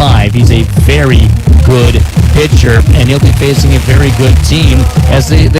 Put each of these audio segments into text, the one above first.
5. He's a very good pitcher, and he'll be facing a very good team as they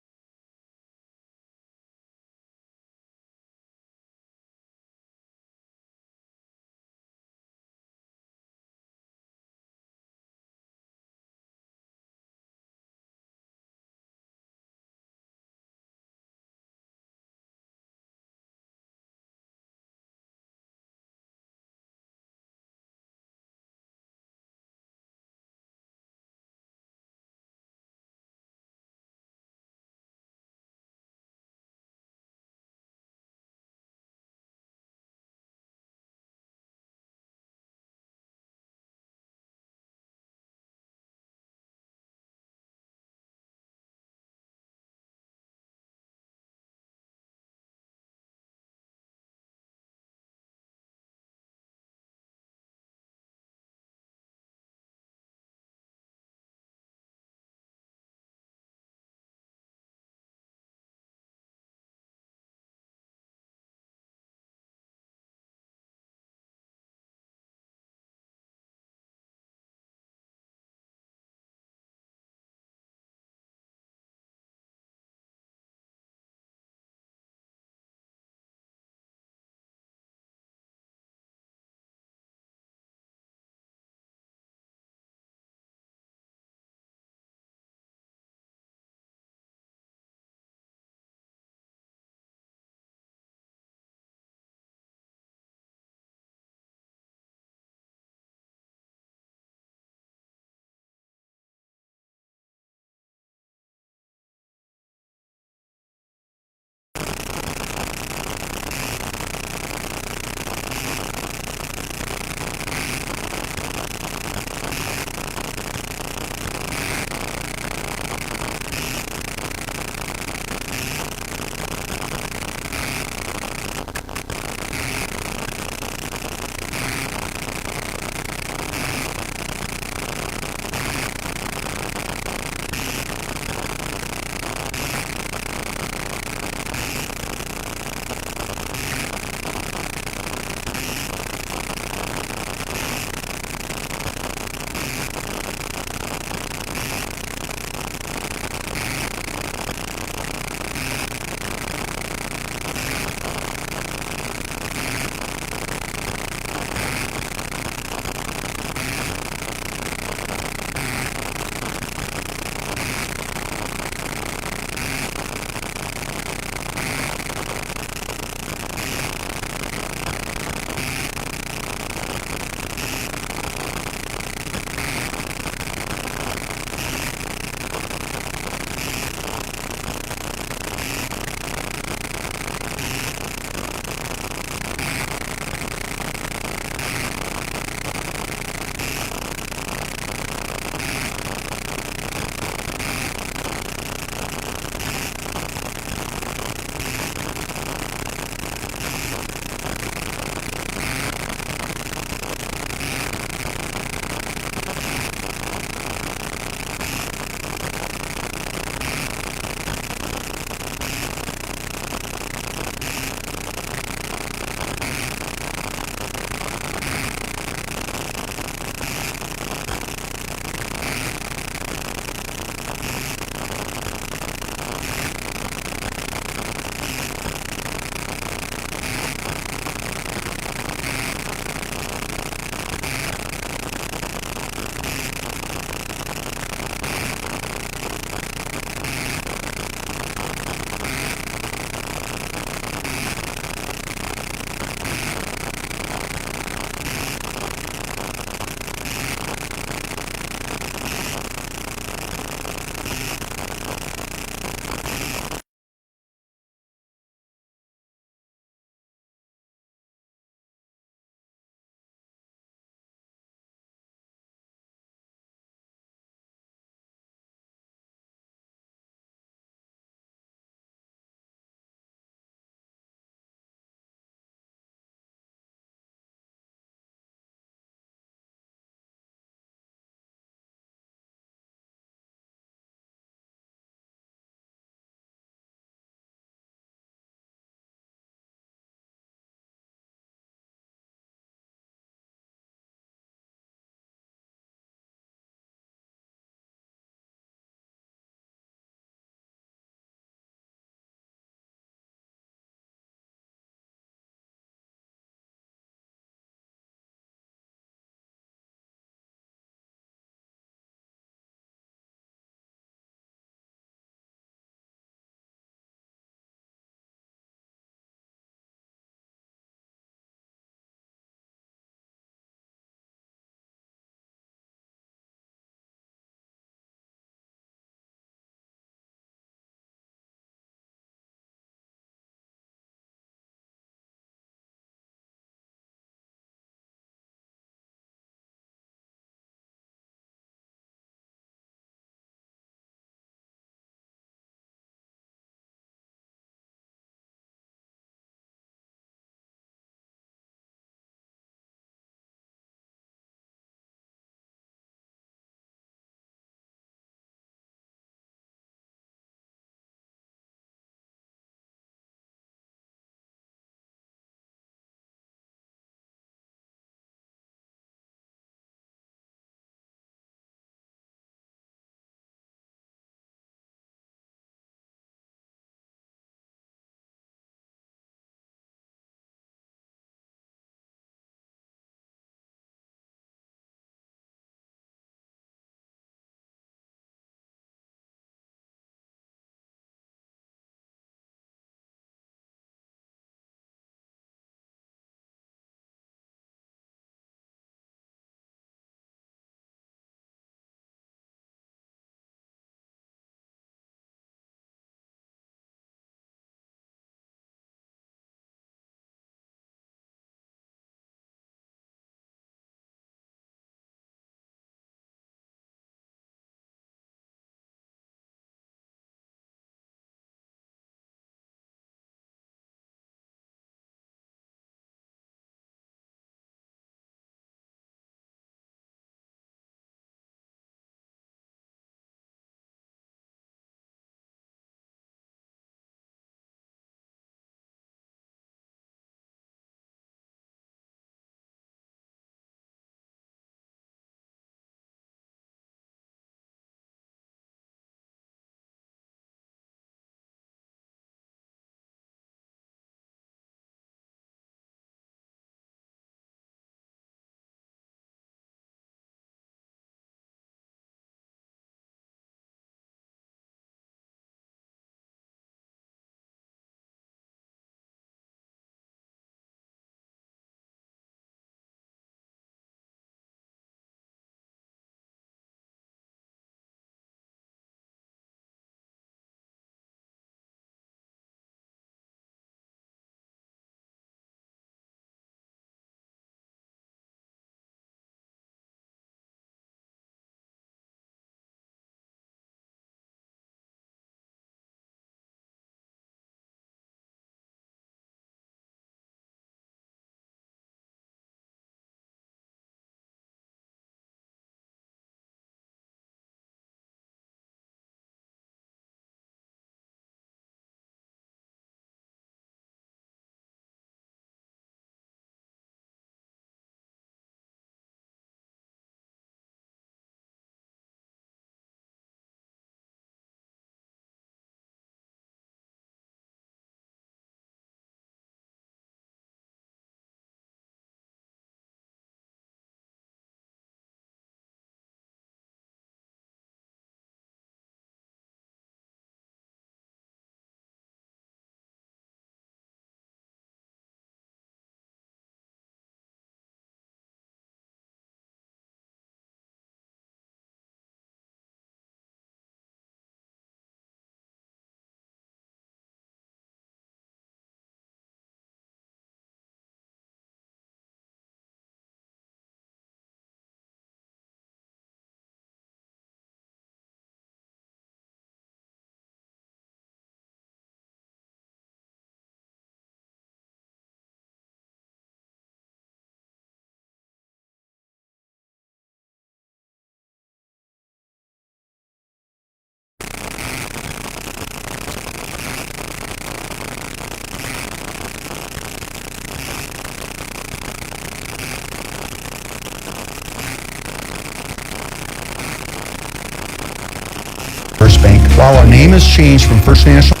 While our name has changed from First National,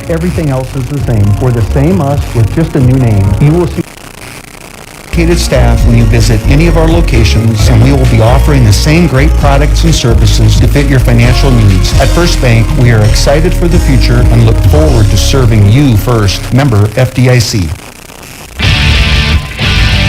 everything else is the same. We're the same us with just a new name. You will see dedicated staff when you visit any of our locations, and we will be offering the same great products and services to fit your financial needs. At First Bank, we are excited for the future and look forward to serving you first. Member FDIC.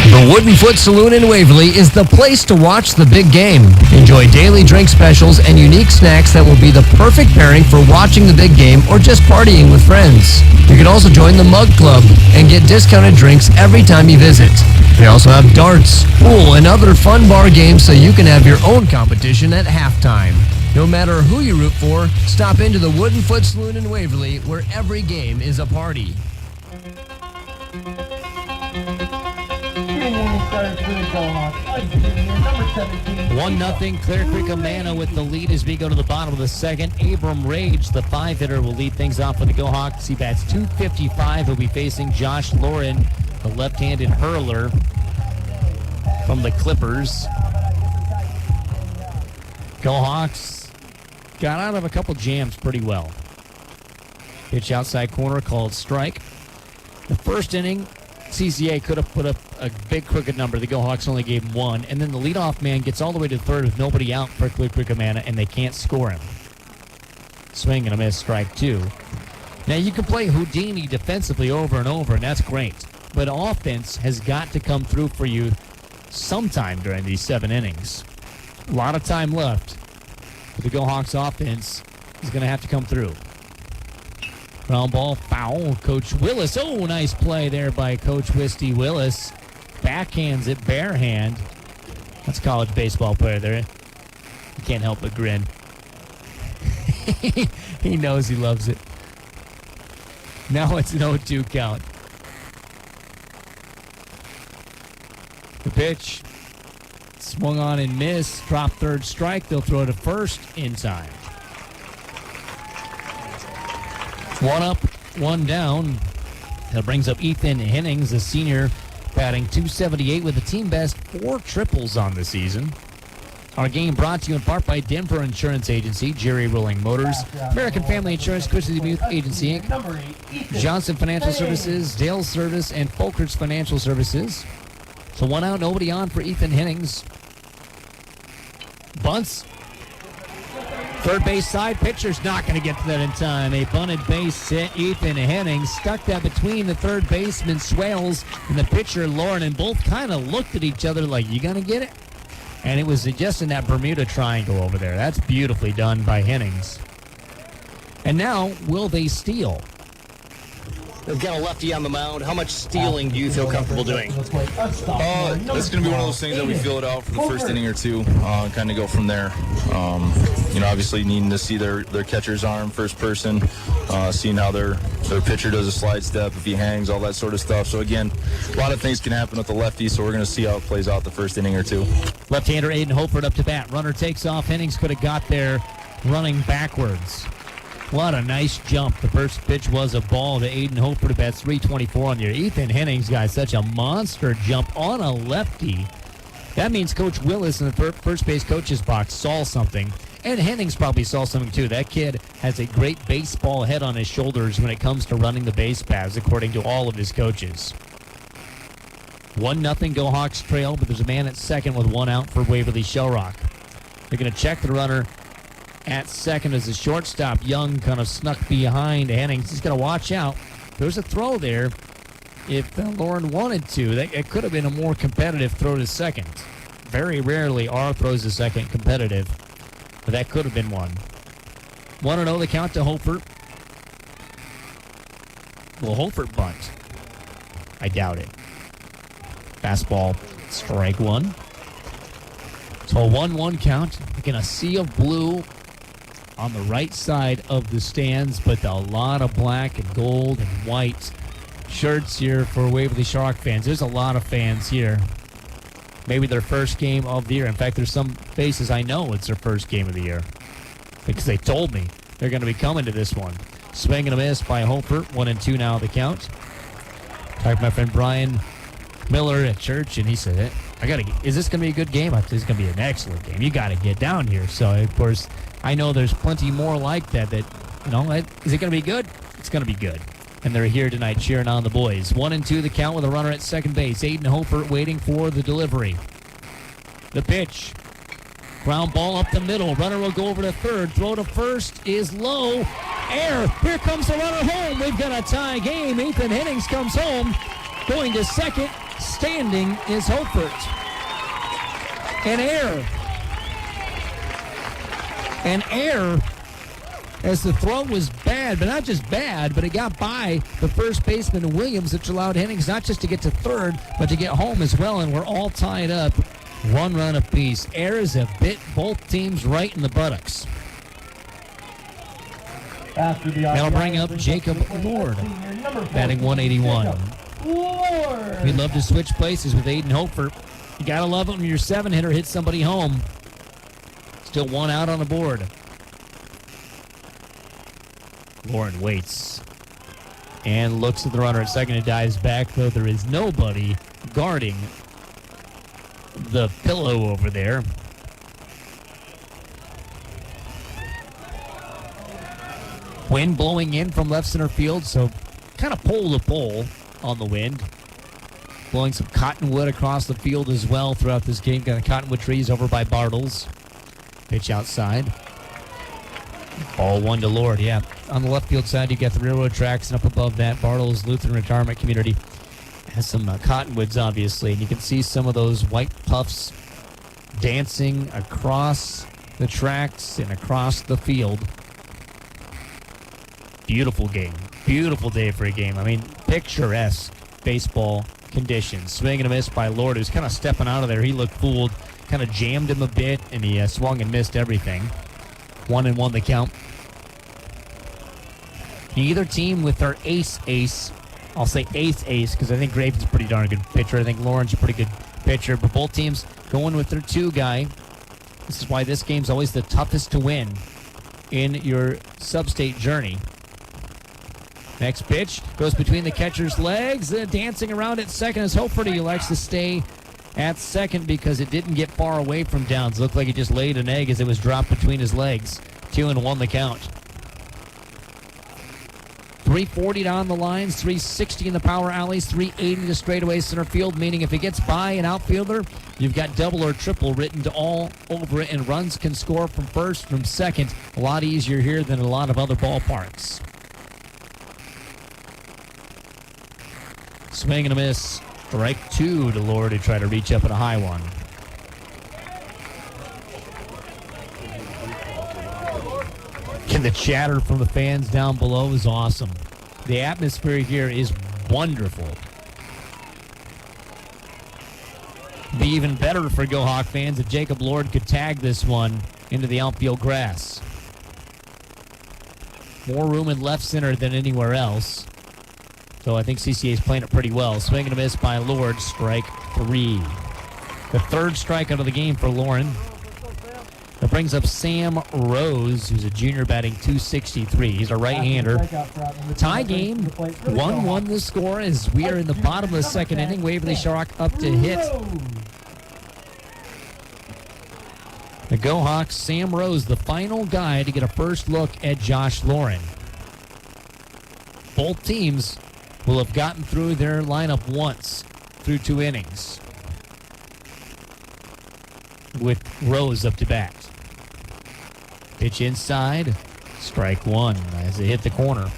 The Wooden Foot Saloon in Waverly is the place to watch the big game. Enjoy daily drink specials and unique snacks that will be the perfect pairing for watching the big game or just partying with friends. You can also join the Mug Club and get discounted drinks every time you visit. They also have darts, pool, and other fun bar games so you can have your own competition at halftime. No matter who you root for, stop into the Wooden Foot Saloon in Waverly where every game is a party. 1-0 Clear Creek Amana with the lead as we go to the bottom of the second. Abram Rage, the 5-hitter, will lead things off for the Go Hawks. He bats .255. He'll be facing Josh Lauren, the left-handed hurler from the Clippers. Go Hawks got out of a couple jams pretty well. Pitch outside corner called strike. The first inning, CCA could have put up a big crooked number. The Go Hawks only gave him one. And then the leadoff man gets all the way to third with nobody out for Clear Creek Amana, and they can't score him. Swing and a miss, strike two. Now, you can play Houdini defensively over and over, and that's great. But offense has got to come through for you sometime during these 7 innings. A lot of time left. But the Go Hawks offense is going to have to come through. Ground ball, foul. Coach Willis. Oh, nice play there by Coach Wisty Willis. Backhands it, bare hand. That's a college baseball player there. You can't help but grin. He knows he loves it. Now it's an 0-2 count. The pitch. Swung on and missed. Drop third strike. They'll throw to first in time. 1 up, 1 down. That brings up Ethan Hennings, the senior, batting .278 with a team best 4 triples on the season. Our game brought to you in part by Denver Insurance Agency, Jerry Rolling Motors, American Family Insurance, Christie Youth Agency, Inc., Johnson Financial Services, Dale Service, and Folkerts Financial Services. So 1 out, nobody on for Ethan Hennings. Bunts. Third base side, pitcher's not going to get to that in time. A bunted base hit. Ethan Hennings stuck that between the third baseman, Swales, and the pitcher, Lauren, and both kind of looked at each other like, you going to get it? And it was just in that Bermuda Triangle over there. That's beautifully done by Hennings. And now, will they steal? They've got a lefty on the mound. How much stealing do you feel comfortable doing? It's going to be one of those things that we feel it out for the first inning or two, kind of go from there. Obviously needing to see their catcher's arm, first person, seeing how their pitcher does a slide step, if he hangs, all that sort of stuff. So again, a lot of things can happen with the lefty, so we're going to see how it plays out the first inning or two. Left-hander Aiden Hopeford up to bat. Runner takes off. Hennings could have got there running backwards. What a nice jump. The first pitch was a ball to Aiden Hopeford, bats .324 on the year. Ethan Hennings got such a monster jump on a lefty. That means Coach Willis in the first base coach's box saw something. And Hennings probably saw something too. That kid has a great baseball head on his shoulders when it comes to running the base paths, according to all of his coaches. 1-0 Go Hawks trail, but there's a man at second with 1 out for Waverly Shellrock. They're going to check the runner at second as the shortstop. Young kind of snuck behind Hennings. He's going to watch out. There's a throw there. If Lauren wanted to, it could have been a more competitive throw to second. Very rarely are throws to second competitive, but that could have been one. 1-0 the count to Hopeford. Will Hopeford bunt? I doubt it. Fastball, strike one. So a 1-1 count. Again, a sea of blue on the right side of the stands, but a lot of black and gold and white shirts here for Waverly Shark fans. There's a lot of fans here. Maybe their first game of the year. In fact, there's some faces I know it's their first game of the year because they told me they're going to be coming to this one. Swing and a miss by Hopeford. 1-2 now the count. Talked to my friend Brian Miller at church, and he said, is this going to be a good game? I said, it's going to be an excellent game. You got to get down here. So, of course, I know there's plenty more like that, is it going to be good? It's going to be good. And they're here tonight cheering on the boys. 1-2 the count with a runner at second base. Aiden Hopert waiting for the delivery. The pitch. Ground ball up the middle. Runner will go over to third. Throw to first is low. Air. Here comes the runner home. We've got a tie game. Ethan Hennings comes home. Going to second. Standing is Hopert. An error as the throw was bad, but not just bad, but it got by the first baseman Williams, which allowed Hennings not just to get to third, but to get home as well, and we're all tied up. 1 run apiece. Errors have bit both teams right in the buttocks. That'll bring up Jacob Lord, batting 181. We'd love to switch places with Aiden Hopert. You gotta love it when your 7-hitter hits somebody home. Still 1 out on the board. Lauren waits and looks at the runner at second and dives back, though there is nobody guarding the pillow over there. Wind blowing in from left center field, so kind of pole to pole on the wind. Blowing some cottonwood across the field as well throughout this game. Got the cottonwood trees over by Bartles. Pitch outside. Ball 1 to Lord, yeah. On the left field side, you got the railroad tracks, and up above that, Bartles Lutheran Retirement Community has some cottonwoods, obviously, and you can see some of those white puffs dancing across the tracks and across the field. Beautiful game. Beautiful day for a game. I mean, picturesque baseball conditions. Swing and a miss by Lord, who's kind of stepping out of there. He looked fooled, kind of jammed him a bit, and he swung and missed everything. 1-1 the count. Neither team with their ace. I'll say ace because I think Graven's a pretty darn good pitcher. I think Lauren's a pretty good pitcher. But both teams going with their 2 guy. This is why this game's always the toughest to win in your sub-state journey. Next pitch goes between the catcher's legs. Dancing around at second is Hopert. He likes to stay at second because it didn't get far away from Downs. Looked like he just laid an egg as it was dropped between his legs. 2-1 the count. 340 down the lines, 360 in the power alleys, 380 to straightaway center field, meaning if it gets by an outfielder, you've got double or triple written to all over it, and runs can score from first, from second. A lot easier here than a lot of other ballparks. Swing and a miss. Strike 2 to Lord to try to reach up at a high one. And the chatter from the fans down below is awesome. The atmosphere here is wonderful. Be even better for Go Hawk fans if Jacob Lord could tag this one into the outfield grass. More room in left center than anywhere else. So I think CCA is playing it pretty well. Swing and a miss by Lord, strike 3. The 3rd strikeout of the game for Lauren. That brings up Sam Rose, who's a junior, batting 263. He's a right-hander. Tie game, 1-1 the score as we are in the bottom of the 2nd inning. Waverly Sharrock up to hit. The Go Hawks, Sam Rose, the final guy to get a first look at Josh Lauren. Both teams will have gotten through their lineup once through 2 innings, with Rose up to bat. Pitch inside, strike 1 as it hit the corner.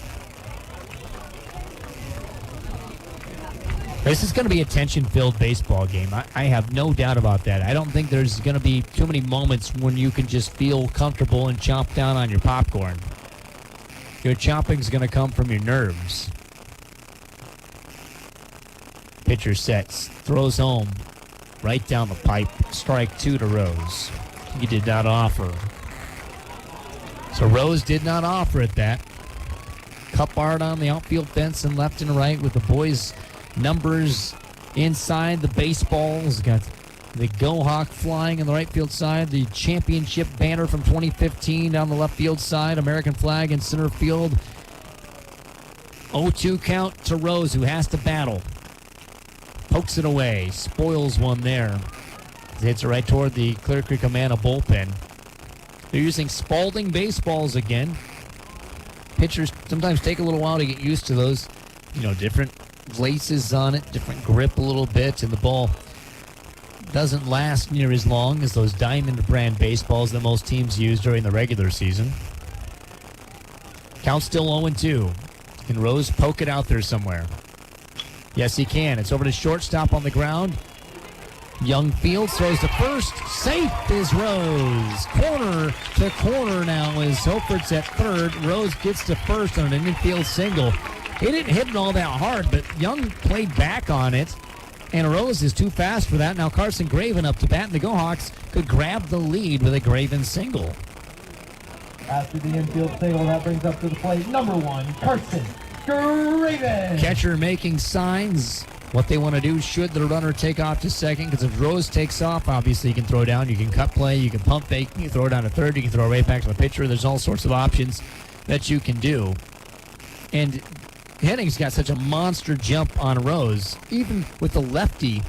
This is going to be a tension-filled baseball game. I have no doubt about that. I don't think there's going to be too many moments when you can just feel comfortable and chomp down on your popcorn. Your chomping's going to come from your nerves. Pitcher sets, throws home, right down the pipe. Strike 2 to Rose. He did not offer. So Rose did not offer at that. Cup art on the outfield fence and left and right with the boys' numbers inside the baseballs. Got the Go Hawk flying on the right field side. The championship banner from 2015 down the left field side. American flag in center field. 0-2 count to Rose, who has to battle. Pokes it away. Spoils one there. Hits it right toward the Clear Creek Amana bullpen. They're using Spalding baseballs again. Pitchers sometimes take a little while to get used to those, different laces on it, different grip a little bit, and the ball doesn't last near as long as those Diamond brand baseballs that most teams use during the regular season. Count still 0-2. Can Rose poke it out there somewhere? Yes, he can. It's over to shortstop on the ground. Young Fields throws to first. Safe is Rose. Corner to corner now as Hofert's at third. Rose gets to first on an infield single. He didn't hit it all that hard, but Young played back on it. And Rose is too fast for that. Now Carson Graven up to bat, and the Go Hawks could grab the lead with a Graven single. After the infield single, that brings up to the plate number 1, Carson Graven. Catcher making signs. What they want to do should the runner take off to second, because if Rose takes off, obviously you can throw down, you can cut play, you can pump fake, you can throw down to third, you can throw right back to the pitcher. There's all sorts of options that you can do. And Henning's got such a monster jump on Rose, even with the lefty,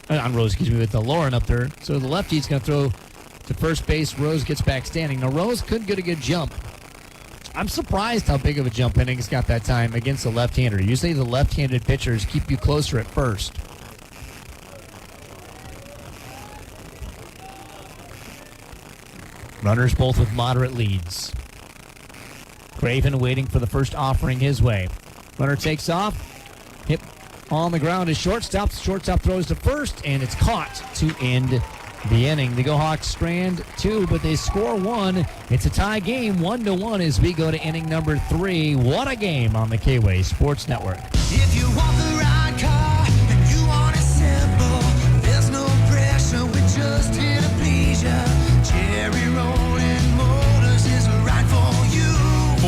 with the Lauren up there. So the lefty's going to throw to first base. Rose gets back standing. Now Rose could get a good jump. I'm surprised how big of a jump Henning's got that time against the left-hander. Usually the left-handed pitchers keep you closer at first. Runners both with moderate leads. Graven waiting for the first offering his way. Runner takes off. Hit on the ground is shortstop. Shortstop throws to first, and it's caught to end the inning. The Go Hawks strand 2, but they score 1. It's a tie game, 1-1 as we go to inning number 3. What a game on the K-Way Sports Network. If you want the right car and you want it simple, there's no pressure, we just here to please ya. Jerry Rolling Motors is right for you.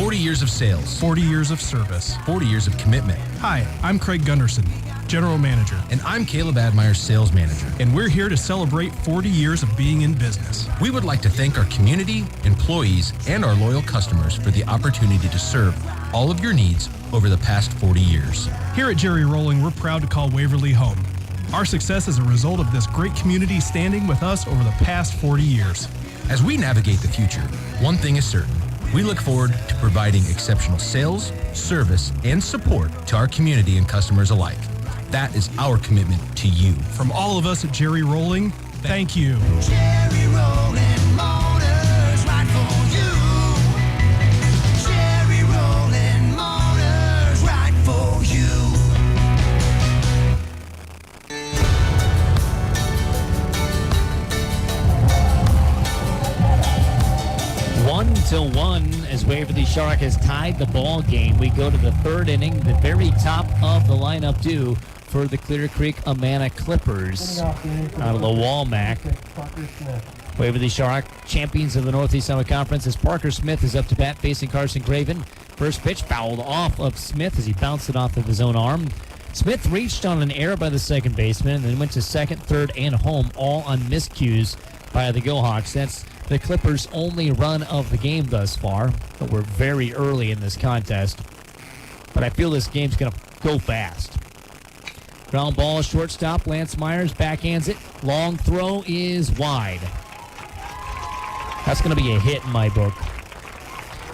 40 years of sales, 40 years of service, 40 years of commitment. Hi, I'm Craig Gunderson, General Manager. And I'm Caleb Admire, Sales Manager. And we're here to celebrate 40 years of being in business. We would like to thank our community, employees, and our loyal customers for the opportunity to serve all of your needs over the past 40 years. Here at Jerry Rolling, we're proud to call Waverly home. Our success is a result of this great community standing with us over the past 40 years. As we navigate the future, one thing is certain. We look forward to providing exceptional sales, service, and support to our community and customers alike. That is our commitment to you. From all of us at Jerry Rolling, thank you. Jerry Rolling Motors, right for you. Jerry Rolling Motors, right for you. 1-1 as Waverly Shark has tied the ball game. We go to the third inning, the very top of the lineup due for the Clear Creek Amana Clippers out of the Walmack. Waverly Shark, champions of the Northeast Summit Conference, as Parker Smith is up to bat facing Carson Graven. First pitch fouled off of Smith as he bounced it off of his own arm. Smith reached on an error by the second baseman and then went to second, third, and home, all on miscues by the Go Hawks. That's the Clippers' only run of the game thus far, but we're very early in this contest. But I feel this game's going to go fast. Ground ball, shortstop, Lance Myers backhands it. Long throw is wide. That's going to be a hit in my book.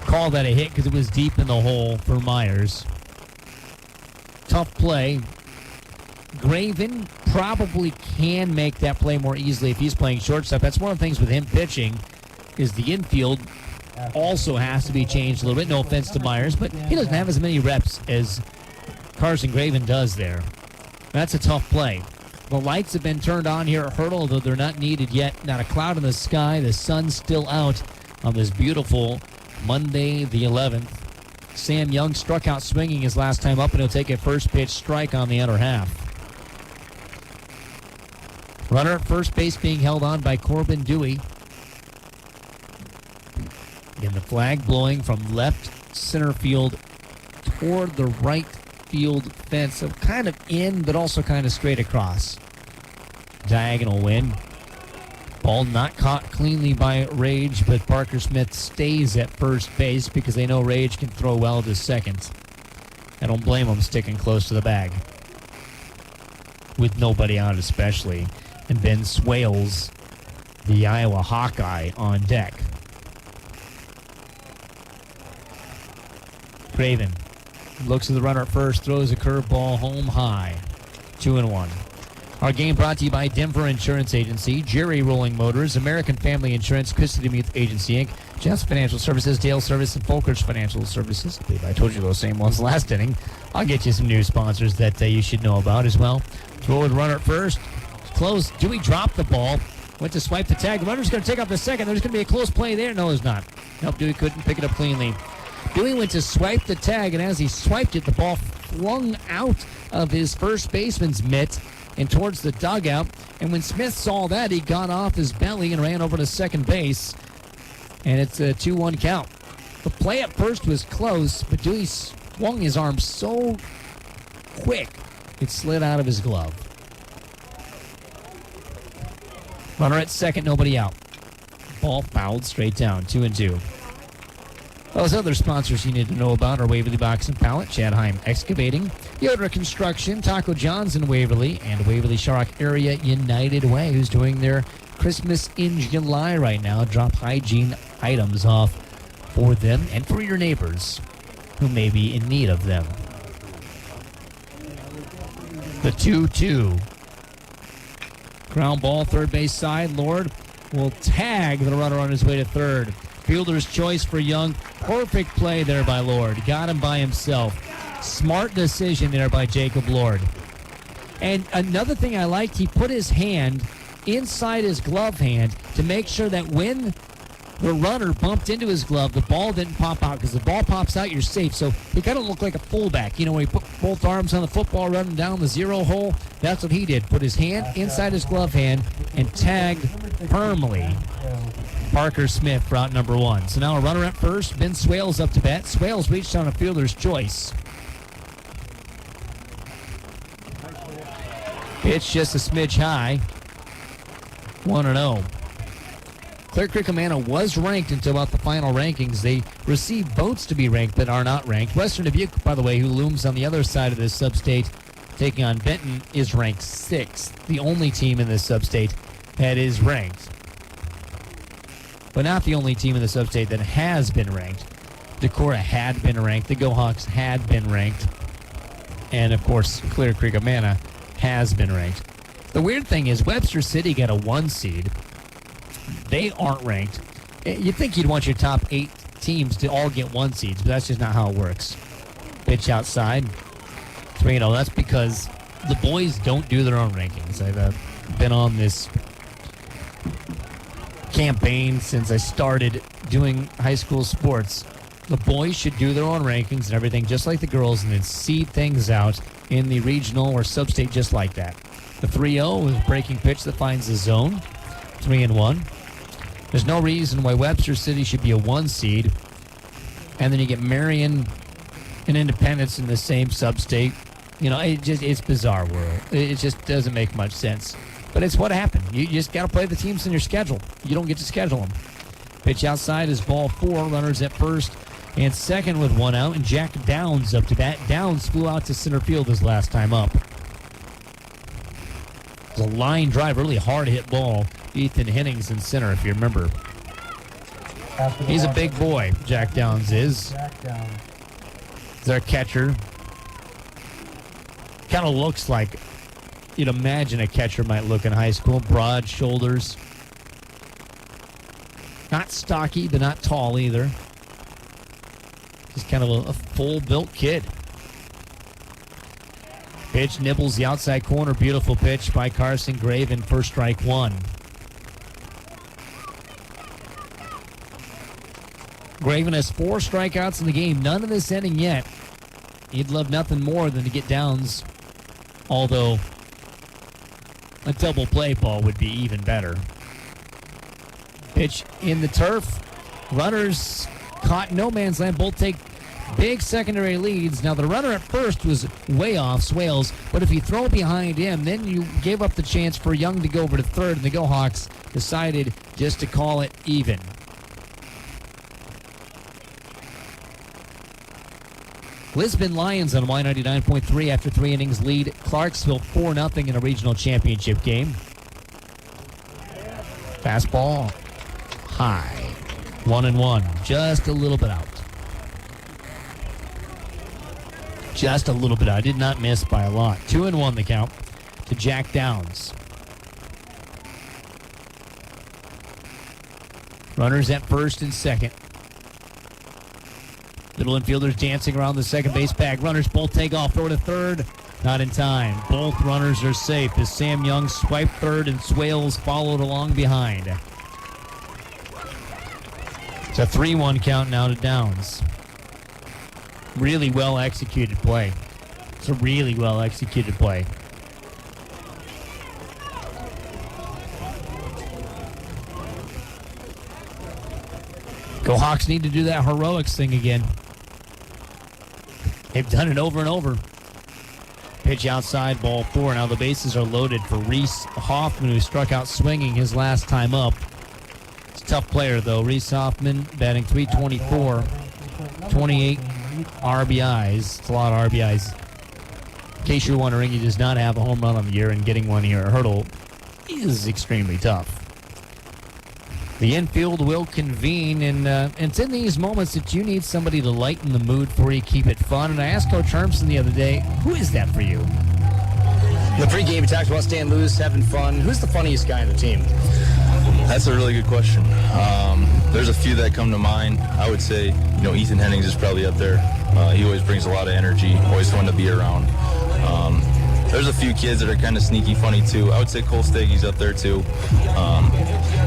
Call that a hit because it was deep in the hole for Myers. Tough play. Graven probably can make that play more easily if he's playing shortstop. That's one of the things with him pitching is the infield also has to be changed a little bit. No offense to Myers, but he doesn't have as many reps as Carson Graven does there. That's a tough play. The lights have been turned on here at Hurdle, though they're not needed yet. Not a cloud in the sky. The sun's still out on this beautiful Monday the 11th. Sam Young struck out swinging his last time up, and he'll take a first pitch strike on the other half. Runner at first base being held on by Corbin Dewey. And the flag blowing from left center field toward the right field fence. So kind of in, but also kind of straight across. Diagonal win. Ball not caught cleanly by Rage, but Parker Smith stays at first base because they know Rage can throw well to second. I don't blame him sticking close to the bag. With nobody out especially. And Ben Swales, the Iowa Hawkeye, on deck. Craven looks at the runner at first, throws a curveball home high. 2-1. Our game brought to you by Denver Insurance Agency, Jerry Rolling Motors, American Family Insurance, Custody Mutual Agency, Inc., Jeff's Financial Services, Dale Service, and Folkers Financial Services. I believe I told you those same ones last inning. I'll get you some new sponsors that you should know about as well. Throw with runner at first. Close. Dewey dropped the ball. Went to swipe the tag. The runner's going to take off the second. There's going to be a close play there. No, there's not. Nope, Dewey couldn't pick it up cleanly. Dewey went to swipe the tag, and as he swiped it, the ball flung out of his first baseman's mitt and towards the dugout. And when Smith saw that, he got off his belly and ran over to second base. And it's a 2-1 count. The play at first was close, but Dewey swung his arm so quick it slid out of his glove. Runner at second, nobody out. Ball fouled straight down, 2-2. Those other sponsors you need to know about are Waverly Box and Pallet, Chadheim Excavating, Yoder Construction, Taco John's in Waverly, and Waverly Sharrock Area United Way, who's doing their Christmas in July right now. Drop hygiene items off for them and for your neighbors who may be in need of them. The 2-2. Ground ball, third base side. Lord will tag the runner on his way to third. Fielder's choice for Young. Perfect play there by Lord. Got him by himself. Smart decision there by Jacob Lord. And another thing I liked, he put his hand inside his glove hand to make sure that when the runner bumped into his glove, the ball didn't pop out, because the ball pops out, you're safe. So he kind of looked like a fullback. You know, when he put both arms on the football running down the zero hole, that's what he did. Put his hand inside his glove hand and tagged firmly Parker Smith for out number one. So now a runner at first. Ben Swales up to bat. Swales reached on a fielder's choice. Pitch just a smidge high. 1-0. Clear Creek Amana was ranked until about the final rankings. They received votes to be ranked but are not ranked. Western Dubuque, by the way, who looms on the other side of this sub-state, taking on Benton, is ranked 6th. The only team in this sub-state that is ranked. But not the only team in the sub-state that has been ranked. Decorah had been ranked. The Go-Hawks had been ranked. And, of course, Clear Creek Amana has been ranked. The weird thing is Webster City got a 1 seed. They aren't ranked. You'd think you'd want your top 8 teams to all get 1 seeds, but that's just not how it works. Pitch outside. 3-0. That's because the boys don't do their own rankings. I've been on this campaign since I started doing high school sports. The boys should do their own rankings and everything just like the girls, and then seed things out in the regional or sub-state just like that. The 3-0 is a breaking pitch that finds the zone. 3-1. There's no reason why Webster City should be a 1 seed, and then you get Marion and Independence in the same sub-state. You know, it's bizarre world. It just doesn't make much sense. But it's what happened. You just got to play the teams in your schedule. You don't get to schedule them. Pitch outside is ball 4. Runners at first and second with 1 out, and Jack Downs up to bat. Downs flew out to center field his last time up. It was a line drive, really hard hit ball. Ethan Hennings in center, if you remember. He's a big boy, Jack Downs is. He's our catcher. Kind of looks like you'd imagine a catcher might look in high school. Broad shoulders. Not stocky, but not tall either. Just kind of a full-built kid. Pitch nibbles the outside corner. Beautiful pitch by Carson Graven for strike 1. Graven has 4 strikeouts in the game. None in this inning yet. He'd love nothing more than to get Downs, although a double play ball would be even better. Pitch in the turf. Runners caught no man's land. Both take big secondary leads. Now the runner at first was way off, Swales, but if you throw behind him, then you gave up the chance for Young to go over to third, and the Go-Hawks decided just to call it even. Lisbon Lions on Y99.3 after 3 innings lead Clarksville 4-0 in a regional championship game. Fastball high. 1-1. Just a little bit out. Just a little bit. I did not miss by a lot. 2-1 the count to Jack Downs. Runners at first and second. Middle infielders dancing around the second base bag. Runners both take off. Throw to third. Not in time. Both runners are safe as Sam Young swiped third and Swales followed along behind. It's a 3-1 count now to Downs. Really well executed play. It's a really well executed play. Go Hawks need to do that heroics thing again. They've done it over and over. Pitch outside, ball 4. Now the bases are loaded for Reese Hoffman, who struck out swinging his last time up. It's a tough player, though. Reese Hoffman batting .324, 28 RBIs. It's a lot of RBIs. In case you're wondering, he does not have a home run on the year, and getting one here, a hurdle, is extremely tough. The infield will convene, and it's in these moments that you need somebody to lighten the mood for you, keep it fun. And I asked Coach Hermson the other day, who is that for you? The pregame talks about staying loose, having fun. Who's the funniest guy on the team? That's a really good question. There's a few that come to mind. I would say, Ethan Hennings is probably up there. He always brings a lot of energy, always fun to be around. There's a few kids that are kind of sneaky funny, too. I would say Cole Steggy's up there, too.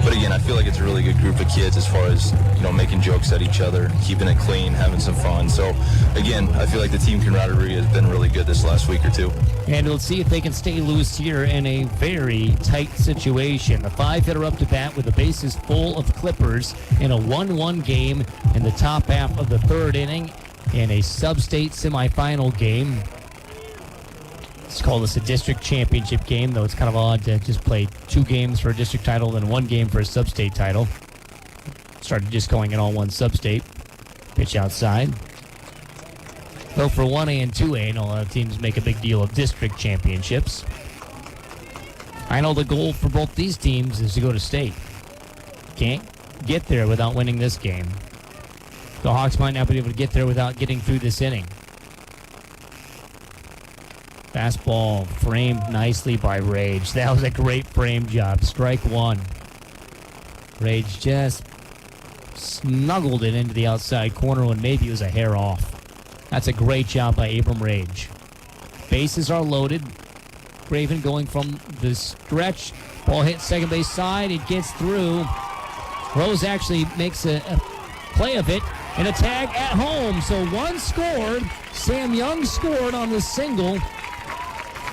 But again, I feel like it's a really good group of kids as far as, making jokes at each other, keeping it clean, having some fun. So, again, I feel like the team camaraderie has been really good this last week or two. And we'll see if they can stay loose here in a very tight situation. The 5-hitter up to bat with the bases full of Clippers in a 1-1 game in the top half of the third inning in a sub-state semifinal game. Let's call this a district championship game, though it's kind of odd to just play 2 games for a district title and 1 game for a sub-state title. Started just going in all one sub-state. Pitch outside. Though for 1A and 2A, and a lot of teams make a big deal of district championships. I know the goal for both these teams is to go to state. Can't get there without winning this game. The Hawks might not be able to get there without getting through this inning. Fastball framed nicely by Rage. That was a great frame job. Strike 1. Rage just snuggled it into the outside corner when maybe it was a hair off. That's a great job by Abram Rage. Bases are loaded. Graven going from the stretch. Ball hits second base side. It gets through. Rose actually makes a play of it and a tag at home. So 1 scored. Sam Young scored on the single.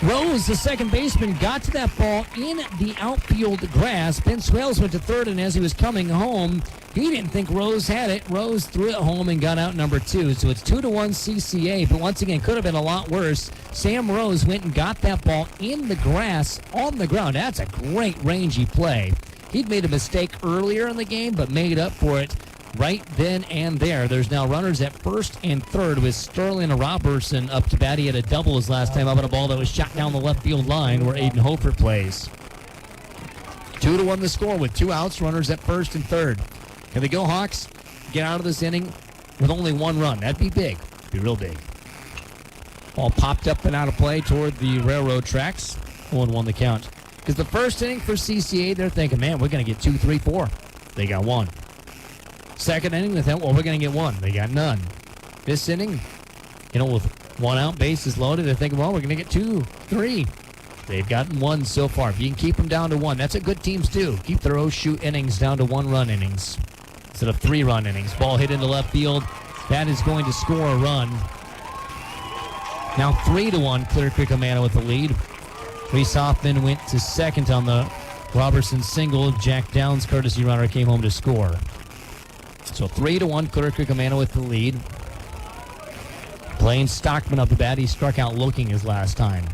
Rose, the second baseman, got to that ball in the outfield grass. Ben Swales went to third, and as he was coming home, he didn't think Rose had it. Rose threw it home and got out number 2. So it's 2-1 CCA, but once again, could have been a lot worse. Sam Rose went and got that ball in the grass on the ground. That's a great rangy play. He'd made a mistake earlier in the game, but made up for it right then and there. There's now runners at first and third with Sterling Robertson up to bat. He had a double his last time up on a ball that was shot down the left field line where Aiden Hofer plays. 2-1 the score with 2 outs, runners at first and third. Can the Go Hawks get out of this inning with only 1 run? That'd be big. Be real big. Ball popped up and out of play toward the railroad tracks. 0-1 the count. Because the first inning for CCA, they're thinking, man, we're going to get 2, 3, 4. They got 1. Second inning, they thought, well, we're going to get 1. They got none. This inning, with 1 out, bases loaded, they're thinking, well, we're going to get 2, 3. They've gotten 1 so far. If you can keep them down to 1, that's what good teams do. Keep their shoot innings down to 1-run innings instead of 3-run innings. Ball hit into left field. That is going to score a run. Now 3-1, Clear Creek Amana with the lead. Reese Hoffman went to second on the Robertson single. Jack Downs, courtesy runner, came home to score. So 3-1, Clear Creek Amana with the lead. Blaine Stockman up the bat. He struck out looking his last time.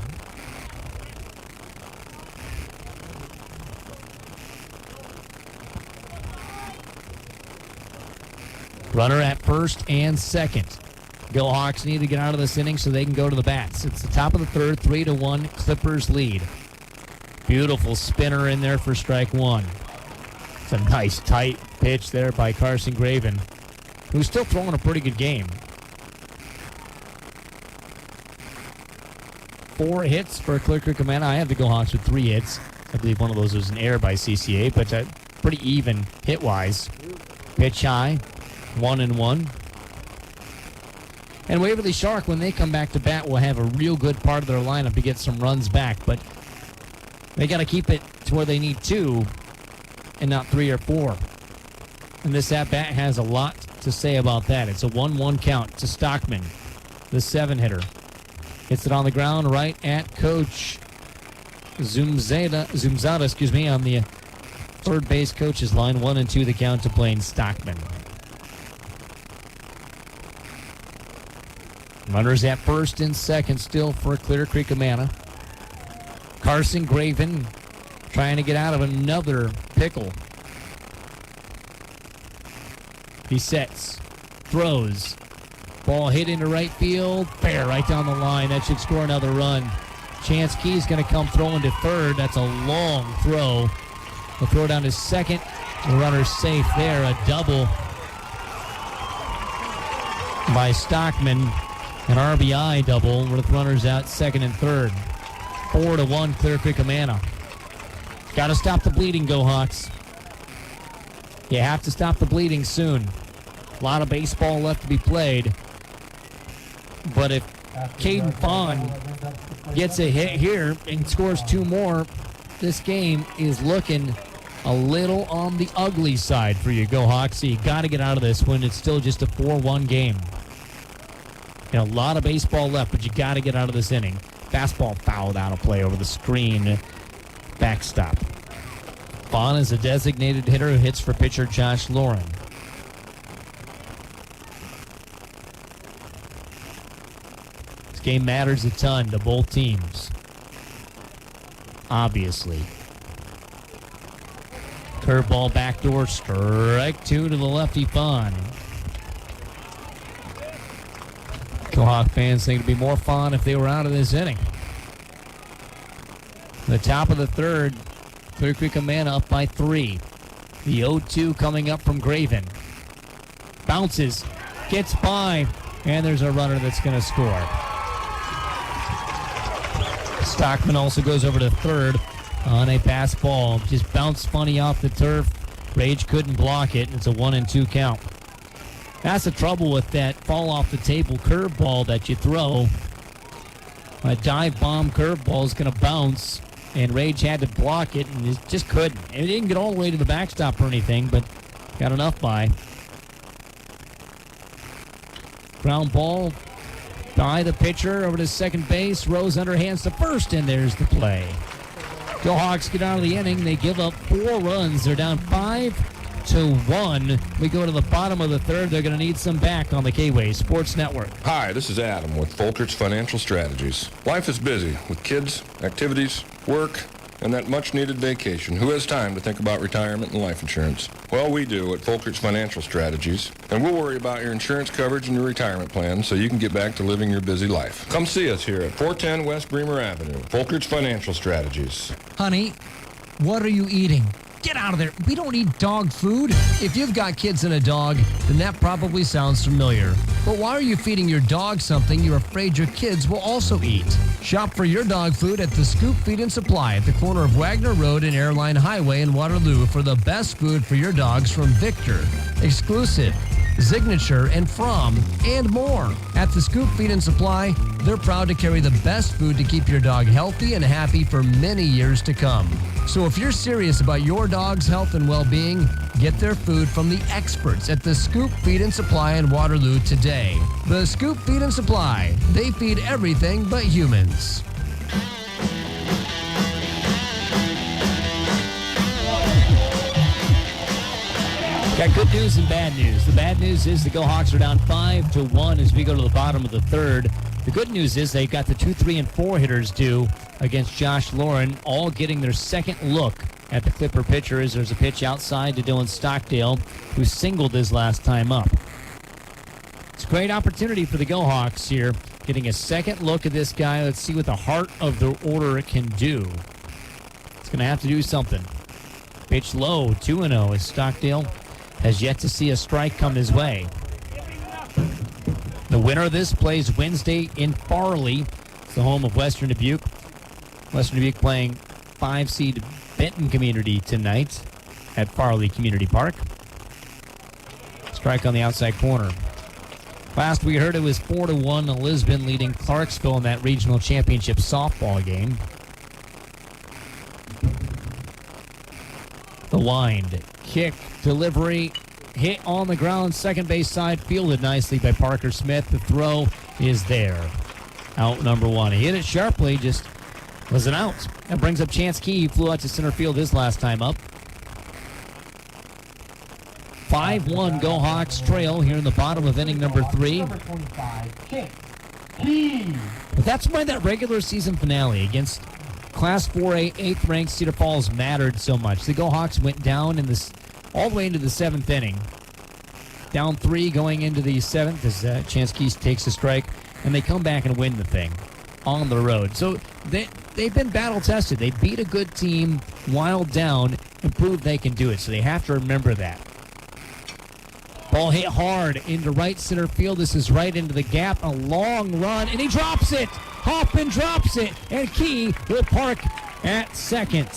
Runner at first and second. Go Hawks need to get out of this inning so they can go to the bats. It's the top of the third, 3-1, Clippers lead. Beautiful spinner in there for strike 1. It's a nice tight pitch there by Carson Graven, who's still throwing a pretty good game. 4 hits for Clear Creek Amana. I have the Go Hawks with 3 hits. I believe one of those was an error by CCA, but pretty even hit-wise. Pitch high, 1-1. And Waverly Shark, when they come back to bat, will have a real good part of their lineup to get some runs back, but they got to keep it to where they need 2 and not 3 or 4. And this at-bat has a lot to say about that. It's a 1-1 count to Stockman, the 7-hitter. Hits it on the ground right at Coach Zumzada, on the third base coach's line. 1-2 the count to Blaine Stockman. Runners at first and second still for Clear Creek Amana. Carson Graven trying to get out of another pickle. He sets, throws, ball hit into right field, fair right down the line. That should score another run. Chance Key's going to come throwing to third. That's a long throw. The throw down to second. The runner's safe there. A double by Stockman. An RBI double with runners out second and third. 4-1 Clear Creek Amana. Got to stop the bleeding, Go Hawks. You have to stop the bleeding soon. A lot of baseball left to be played. But if Caden Fawn gets a hit here and scores 2 more, this game is looking a little on the ugly side for you, Go Hawks. So you got to get out of this when it's still just a 4-1 game. A lot of baseball left, but you got to get out of this inning. Fastball fouled out of play over the screen. Backstop. Vaughn is a designated hitter who hits for pitcher Josh Lauren. This game matters a ton to both teams. Obviously. Curveball backdoor, strike 2 to the lefty Vaughn. Hawk fans think it'd be more fun if they were out of this inning. The top of the third, Clear Creek Amana up by 3. The 0-2 coming up from Graven. Bounces, gets by, and there's a runner that's going to score. Stockman also goes over to third on a pass ball. Just bounced funny off the turf. Rage couldn't block it, and it's a 1-2 count. That's the trouble with that fall off the table curveball that you throw. A dive bomb curveball is going to bounce, and Rage had to block it, and it just couldn't. It didn't get all the way to the backstop or anything, but got enough by. Ground ball by the pitcher over to second base. Rose underhands to first, and there's the play. Go Hawks get out of the inning. They give up 4 runs. They're down 5-1. We go to the bottom of the third. They're going to need some back on the K-Way Sports Network. Hi, this is Adam with Folkerts Financial Strategies. Life is busy with kids, activities, work, and that much-needed vacation. Who has time to think about retirement and life insurance? Well, we do at Folkerts Financial Strategies, and we'll worry about your insurance coverage and your retirement plan so you can get back to living your busy life. Come see us here at 410 West Bremer Avenue. Folkerts Financial Strategies. Honey, what are you eating? Get out of there. We don't eat dog food. If you've got kids and a dog, then that probably sounds familiar. But why are you feeding your dog something you're afraid your kids will also eat? Shop for your dog food at the Scoop Feed and Supply at the corner of Wagner Road and Airline Highway in Waterloo for the best food for your dogs from Victor, Exclusive, Signature, and From, and more. At the Scoop Feed and Supply, they're proud to carry the best food to keep your dog healthy and happy for many years to come. So if you're serious about your dog's health and well-being, get their food from the experts at the Scoop Feed and Supply in Waterloo today. The Scoop Feed and Supply. They feed everything but humans. Got good news and bad news. The bad news is the Go Hawks are down 5-1 as we go to the bottom of the third. The good news is they've got the 2, 3, and 4 hitters due against Josh Lauren, all getting their second look at the Clipper pitcher as there's a pitch outside to Dylan Stockdale, who singled his last time up. It's a great opportunity for the Go Hawks here, getting a second look at this guy. Let's see what the heart of the order can do. It's going to have to do something. Pitch low, 2-0 as Stockdale has yet to see a strike come his way. The winner of this plays Wednesday in Farley. the home of Western Dubuque. Western Dubuque playing 5-seed Benton Community tonight at Farley Community Park. Strike on the outside corner. Last we heard, it was 4-1 Lisbon leading Clarksville in that regional championship softball game. The wind, kick, delivery, hit on the ground, second base side, fielded nicely by Parker Smith. The throw is there. Out number one. He hit it sharply, just was an out. That brings up Chance Key. He flew out to center field his last time up. 5-1 Go Hawks trail here in the bottom of inning number 3. Number 25, Chance Key. But that's why that regular season finale against Class 4A 8th ranked Cedar Falls mattered so much. The Go Hawks went down in this all the way into the 7th inning. Down 3 going into the 7th as Chance Key takes a strike, and they come back and win the thing on the road. So they've been battle tested. They beat a good team while down and proved they can do it. So they have to remember that. Ball hit hard into right center field. This is right into the gap. A long run, and he drops it. Hoffman drops it, and Key will park at second.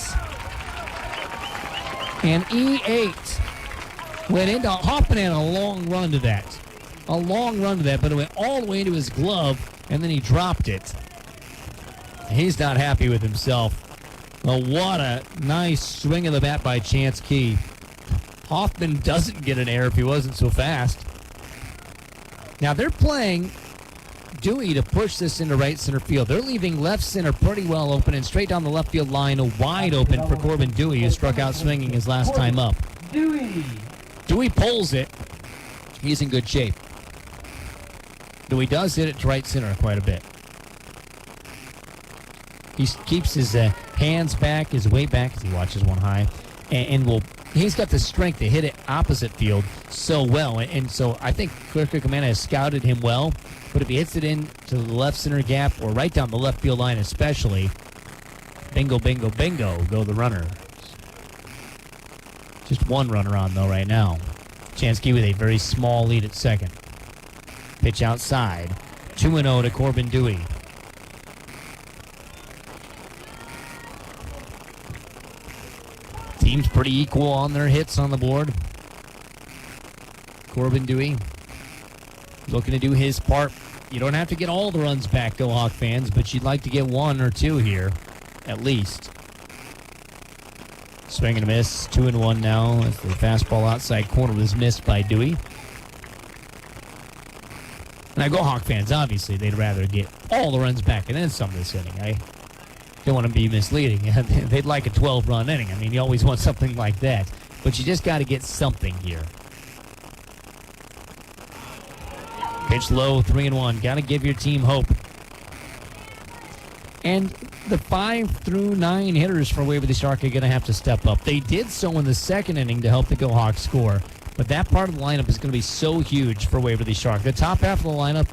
And E8 went into Hoffman had a long run to that. But it went all the way into his glove, and then he dropped it. He's not happy with himself. Well, what a nice swing of the bat by Chance Key. Hoffman doesn't get an error if he wasn't so fast. Now they're playing Dewey to push this into right center field. They're leaving left center pretty well open and straight down the left field line, wide open for Corbin Dewey, who struck out swinging his last time up. Dewey pulls it. He's in good shape. Dewey does hit it to right center quite a bit. He keeps his hands back, his weight back as he watches one high, and he's got the strength to hit it opposite field so well. And so I think Cliff Commander has scouted him well. But if he hits it into the left center gap or right down the left field line especially, bingo, bingo, bingo, go the runner. Just one runner on, though, right now. Chance Key with a very small lead at second. Pitch outside. 2-0 to Corbin Dewey. Team's pretty equal on their hits on the board. Corbin Dewey looking to do his part. You don't have to get all the runs back, Go Hawk fans, but you'd like to get 1 or 2 here, at least. Swing and a miss, 2-1 now as the fastball outside corner was missed by Dewey. Now, Go Hawk fans, obviously, they'd rather get all the runs back and then some this inning. I don't want to be misleading. They'd like a 12-run inning. I mean, you always want something like that. But you just got to get something here. Pitch low, 3-1. Got to give your team hope. And the 5 through 9 hitters for Waverly Stark are going to have to step up. They did so in the second inning to help the Go Hawks score. But that part of the lineup is going to be so huge for Waverly Stark. The top half of the lineup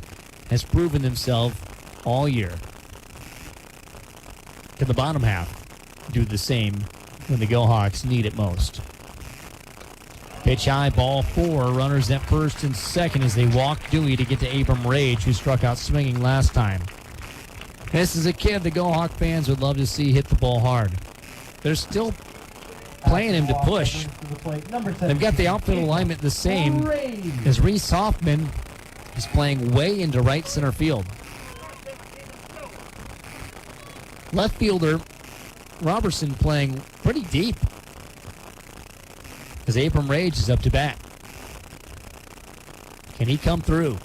has proven themselves all year. Can the bottom half do the same when the Go Hawks need it most? Pitch high, ball 4. Runners at first and second as they walk Dewey to get to Abram Rage, who struck out swinging last time. This is a kid the Go Hawk fans would love to see hit the ball hard. They're still playing him to push. They've got the outfield alignment the same as Reese Hoffman is playing way into right center field. Left fielder Robertson playing pretty deep as Abram Rage is up to bat. Can he come through?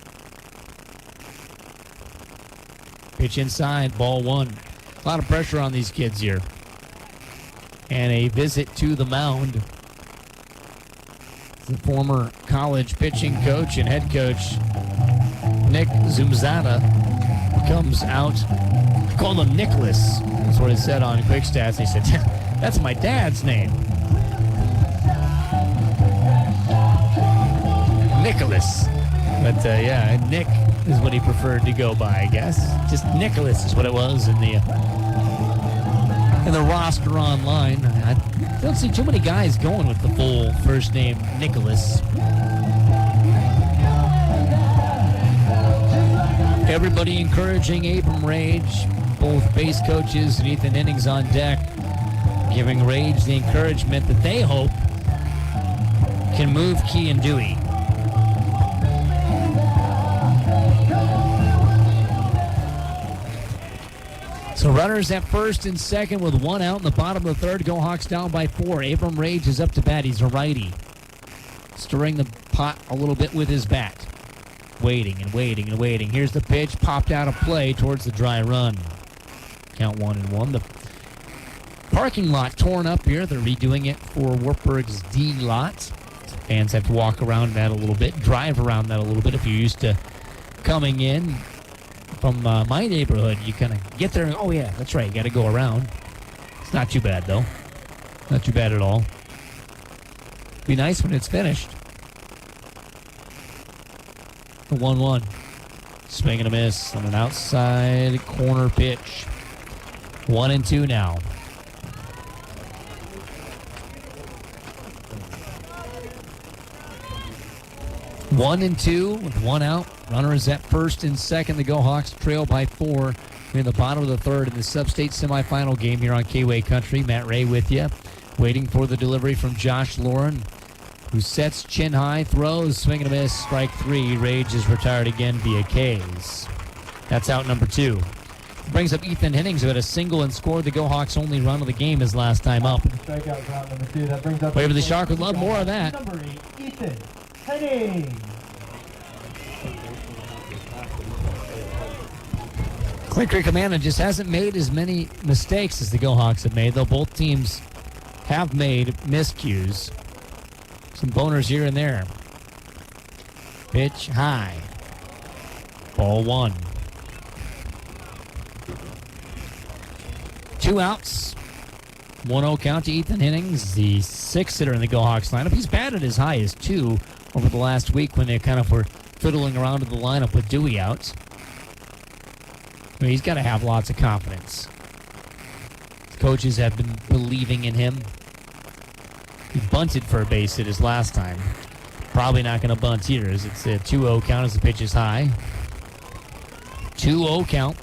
Pitch inside, ball 1. A lot of pressure on these kids here. And a visit to the mound. The former college pitching coach and head coach, Nick Zumzada, comes out. I called him Nicholas. That's what it said on Quick Stats. He said, that's my dad's name. Nicholas. But, yeah, Nick is what he preferred to go by, I guess. Just Nicholas is what it was in the roster online. I don't see too many guys going with the full first name Nicholas. Everybody encouraging Abram Rage, both base coaches and Ethan Innings on deck, giving Rage the encouragement that they hope can move Key and Dewey. So runners at first and second with one out in the bottom of the third. Go Hawks down by 4. Abram Rage is up to bat. He's a righty. Stirring the pot a little bit with his bat. Waiting and waiting and waiting. Here's the pitch. Popped out of play towards the dry run. Count 1-1. The parking lot torn up here. They're redoing it for Wartburg's D lot. Fans have to walk around that a little bit. Drive around that a little bit if you're used to coming in from my neighborhood. You kind of get there and, oh yeah, that's right, you got to go around. It's not too bad, though. Not too bad at all. Be nice when it's finished. The 1-1. Swing and a miss on an outside corner pitch. 1-2 now. One and two with one out. Runners at first and second. The Go Hawks trail by 4. We're in the bottom of the third in the Sub-State semifinal game here on K-Way Country. Matt Ray with you. Waiting for the delivery from Josh Lauren, who sets chin high, throws, swing and a miss, strike 3. Rage is retired again via K's. That's out number 2. Brings up Ethan Hennings, who had a single and scored the Go Hawks' only run of the game his last time up. Strikeout route number 2. That brings up Waverly Shark would love more of that. Number 8, Ethan Hennings. Clear Creek Amanda just hasn't made as many mistakes as the Go Hawks have made, though both teams have made miscues. Some boners here and there. Pitch high. Ball 1. 2 outs. 1-0 count to Ethan Hennings, the 6th hitter in the Go Hawks lineup. He's batted as high as 2 over the last week when they kind of were fiddling around in the lineup with Dewey out. I mean, he's got to have lots of confidence. The coaches have been believing in him. He bunted for a base hit his last time. Probably not going to bunt here, as it's a 2-0 count as the pitch is high. 2-0 count.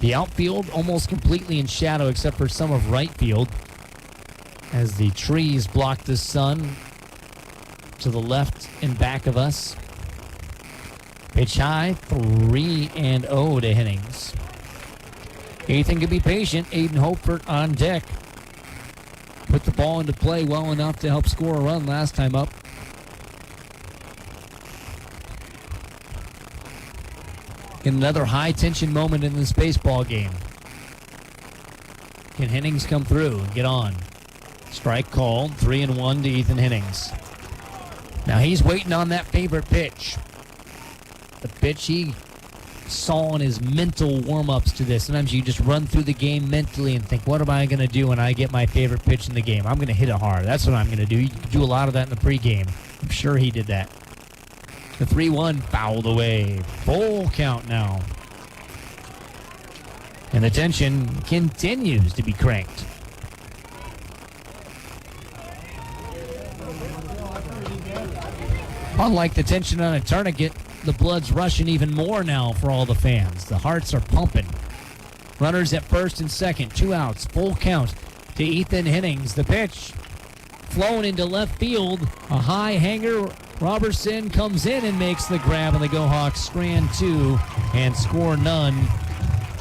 The outfield almost completely in shadow except for some of right field, as the trees block the sun to the left and back of us. Pitch high, 3-0 to Hennings. Ethan can be patient. Aiden Hopeford on deck. Put the ball into play well enough to help score a run last time up. In another high-tension moment in this baseball game. Can Hennings come through and get on? Strike called, 3-1 to Ethan Hennings. Now he's waiting on that favorite pitch. The pitch he saw in his mental warm-ups to this. Sometimes you just run through the game mentally and think, what am I going to do when I get my favorite pitch in the game? I'm going to hit it hard. That's what I'm going to do. You can do a lot of that in the pregame. I'm sure he did that. The 3-1 fouled away. Full count now. And the tension continues to be cranked. Unlike the tension on a tourniquet, the blood's rushing even more now for all the fans. The hearts are pumping. Runners at first and second. 2 outs. Full count to Ethan Hennings. The pitch flown into left field. A high hanger. Robertson comes in and makes the grab, and the Go Hawks strand 2 and score none.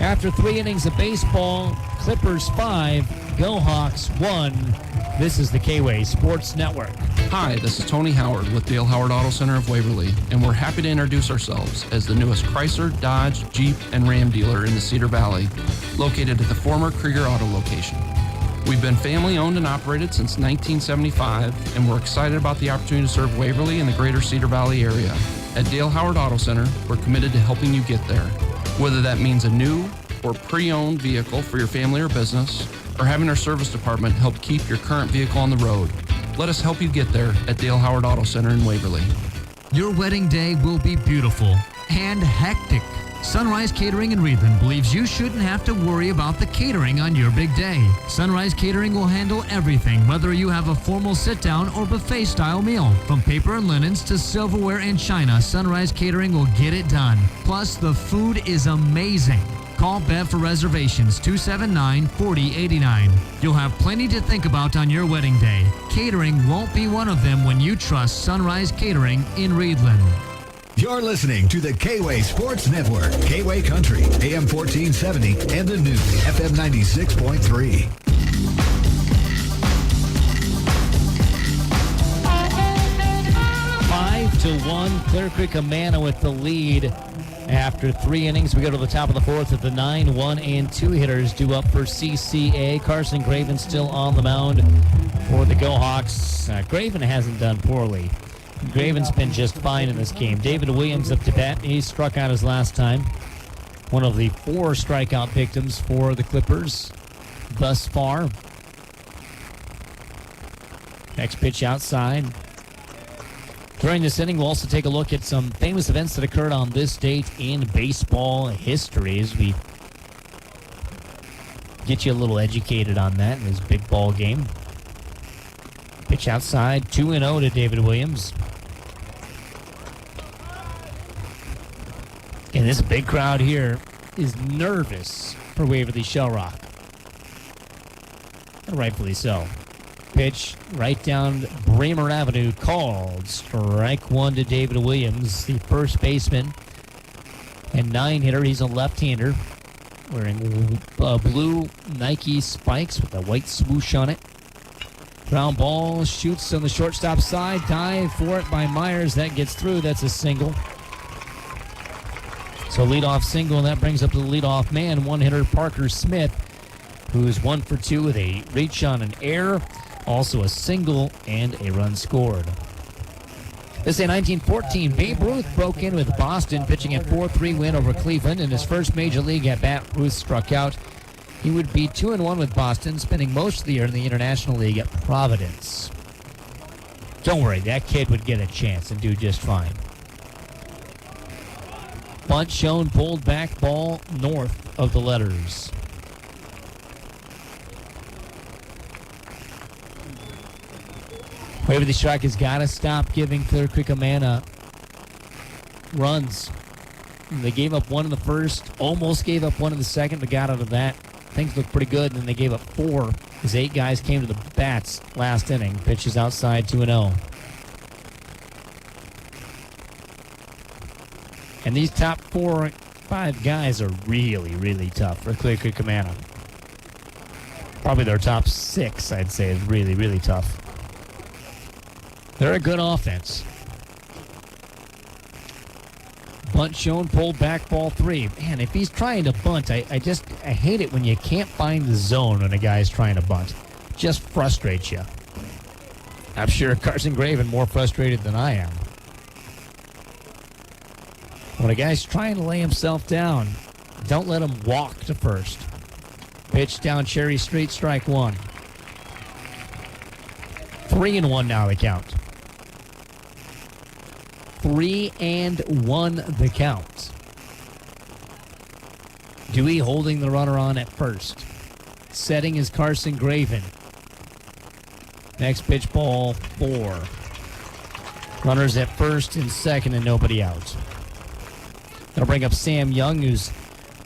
After 3 innings of baseball, Clippers 5, Go Hawks 1. This is the K-Way Sports Network. Hi, this is Tony Howard with Dale Howard Auto Center of Waverly, and we're happy to introduce ourselves as the newest Chrysler, Dodge, Jeep, and Ram dealer in the Cedar Valley, located at the former Krieger Auto location. We've been family-owned and operated since 1975, and we're excited about the opportunity to serve Waverly and the greater Cedar Valley area. At Dale Howard Auto Center, we're committed to helping you get there. Whether that means a new or pre-owned vehicle for your family or business, or having our service department help keep your current vehicle on the road, let us help you get there at Dale Howard Auto Center in Waverly. Your wedding day will be beautiful and hectic. Sunrise Catering in Reedland believes you shouldn't have to worry about the catering on your big day. Sunrise Catering will handle everything, whether you have a formal sit-down or buffet-style meal. From paper and linens to silverware and china, Sunrise Catering will get it done. Plus, the food is amazing. Call Bev for reservations, 279-4089. You'll have plenty to think about on your wedding day. Catering won't be one of them when you trust Sunrise Catering in Reedland. You're listening to the K-Way Sports Network, K-Way Country, AM 1470, and the new FM 96.3. 5-1, Clear Creek Amana with the lead. After 3 innings, we go to the top of the fourth with the 9, 1, and 2 hitters due up for CCA. Carson Graven still on the mound for the Go Hawks. Graven hasn't done poorly. Graven's been just fine in this game. David Williams up to bat. He struck out his last time. One of the 4 strikeout victims for the Clippers thus far. Next pitch outside. During this inning, we'll also take a look at some famous events that occurred on this date in baseball history as we get you a little educated on that in this big ball game. Pitch outside, 2-0 to David Williams. And this big crowd here is nervous for Waverly Shell Rock. And rightfully so. Pitch right down Bremer Avenue, called strike 1 to David Williams, the first baseman and 9 hitter. He's a left-hander wearing blue Nike spikes with a white swoosh on it. Ground ball, shoots on the shortstop side, dive for it by Myers. That gets through. That's a single. So leadoff single, and that brings up to the leadoff man, one hitter Parker Smith, who's 1 for 2 with a reach on an error. Also a single and a run scored. This in 1914, Babe Ruth broke in with Boston, pitching a 4-3 win over Cleveland. In his first major league at bat, Ruth struck out. He would be 2-1 with Boston, spending most of the year in the International League at Providence. Don't worry, that kid would get a chance and do just fine. Bunt shown, pulled back, ball north of the letters. Waverly Strike has got to stop giving Clear Creek Amana runs. They gave up 1 in the first, almost gave up 1 in the second, but got out of that. Things looked pretty good, and then they gave up 4 as 8 guys came to the bats last inning. Pitches outside, 2-0. And these top 4-5 guys are really, really tough for Clear Creek Amana. Probably their top 6, I'd say, is really, really tough. They're a good offense. Bunt shown, pulled back, ball 3. Man, if he's trying to bunt, I hate it when you can't find the zone when a guy's trying to bunt. It just frustrates you. I'm sure Carson Graven more frustrated than I am. When a guy's trying to lay himself down, don't let him walk to first. Pitch down Cherry Street, strike 1. 3-1 now the count. 3-1 the count. Dewey holding the runner on at first. Setting is Carson Graven. Next pitch, ball 4. Runners at first and second and nobody out. That'll bring up Sam Young, who's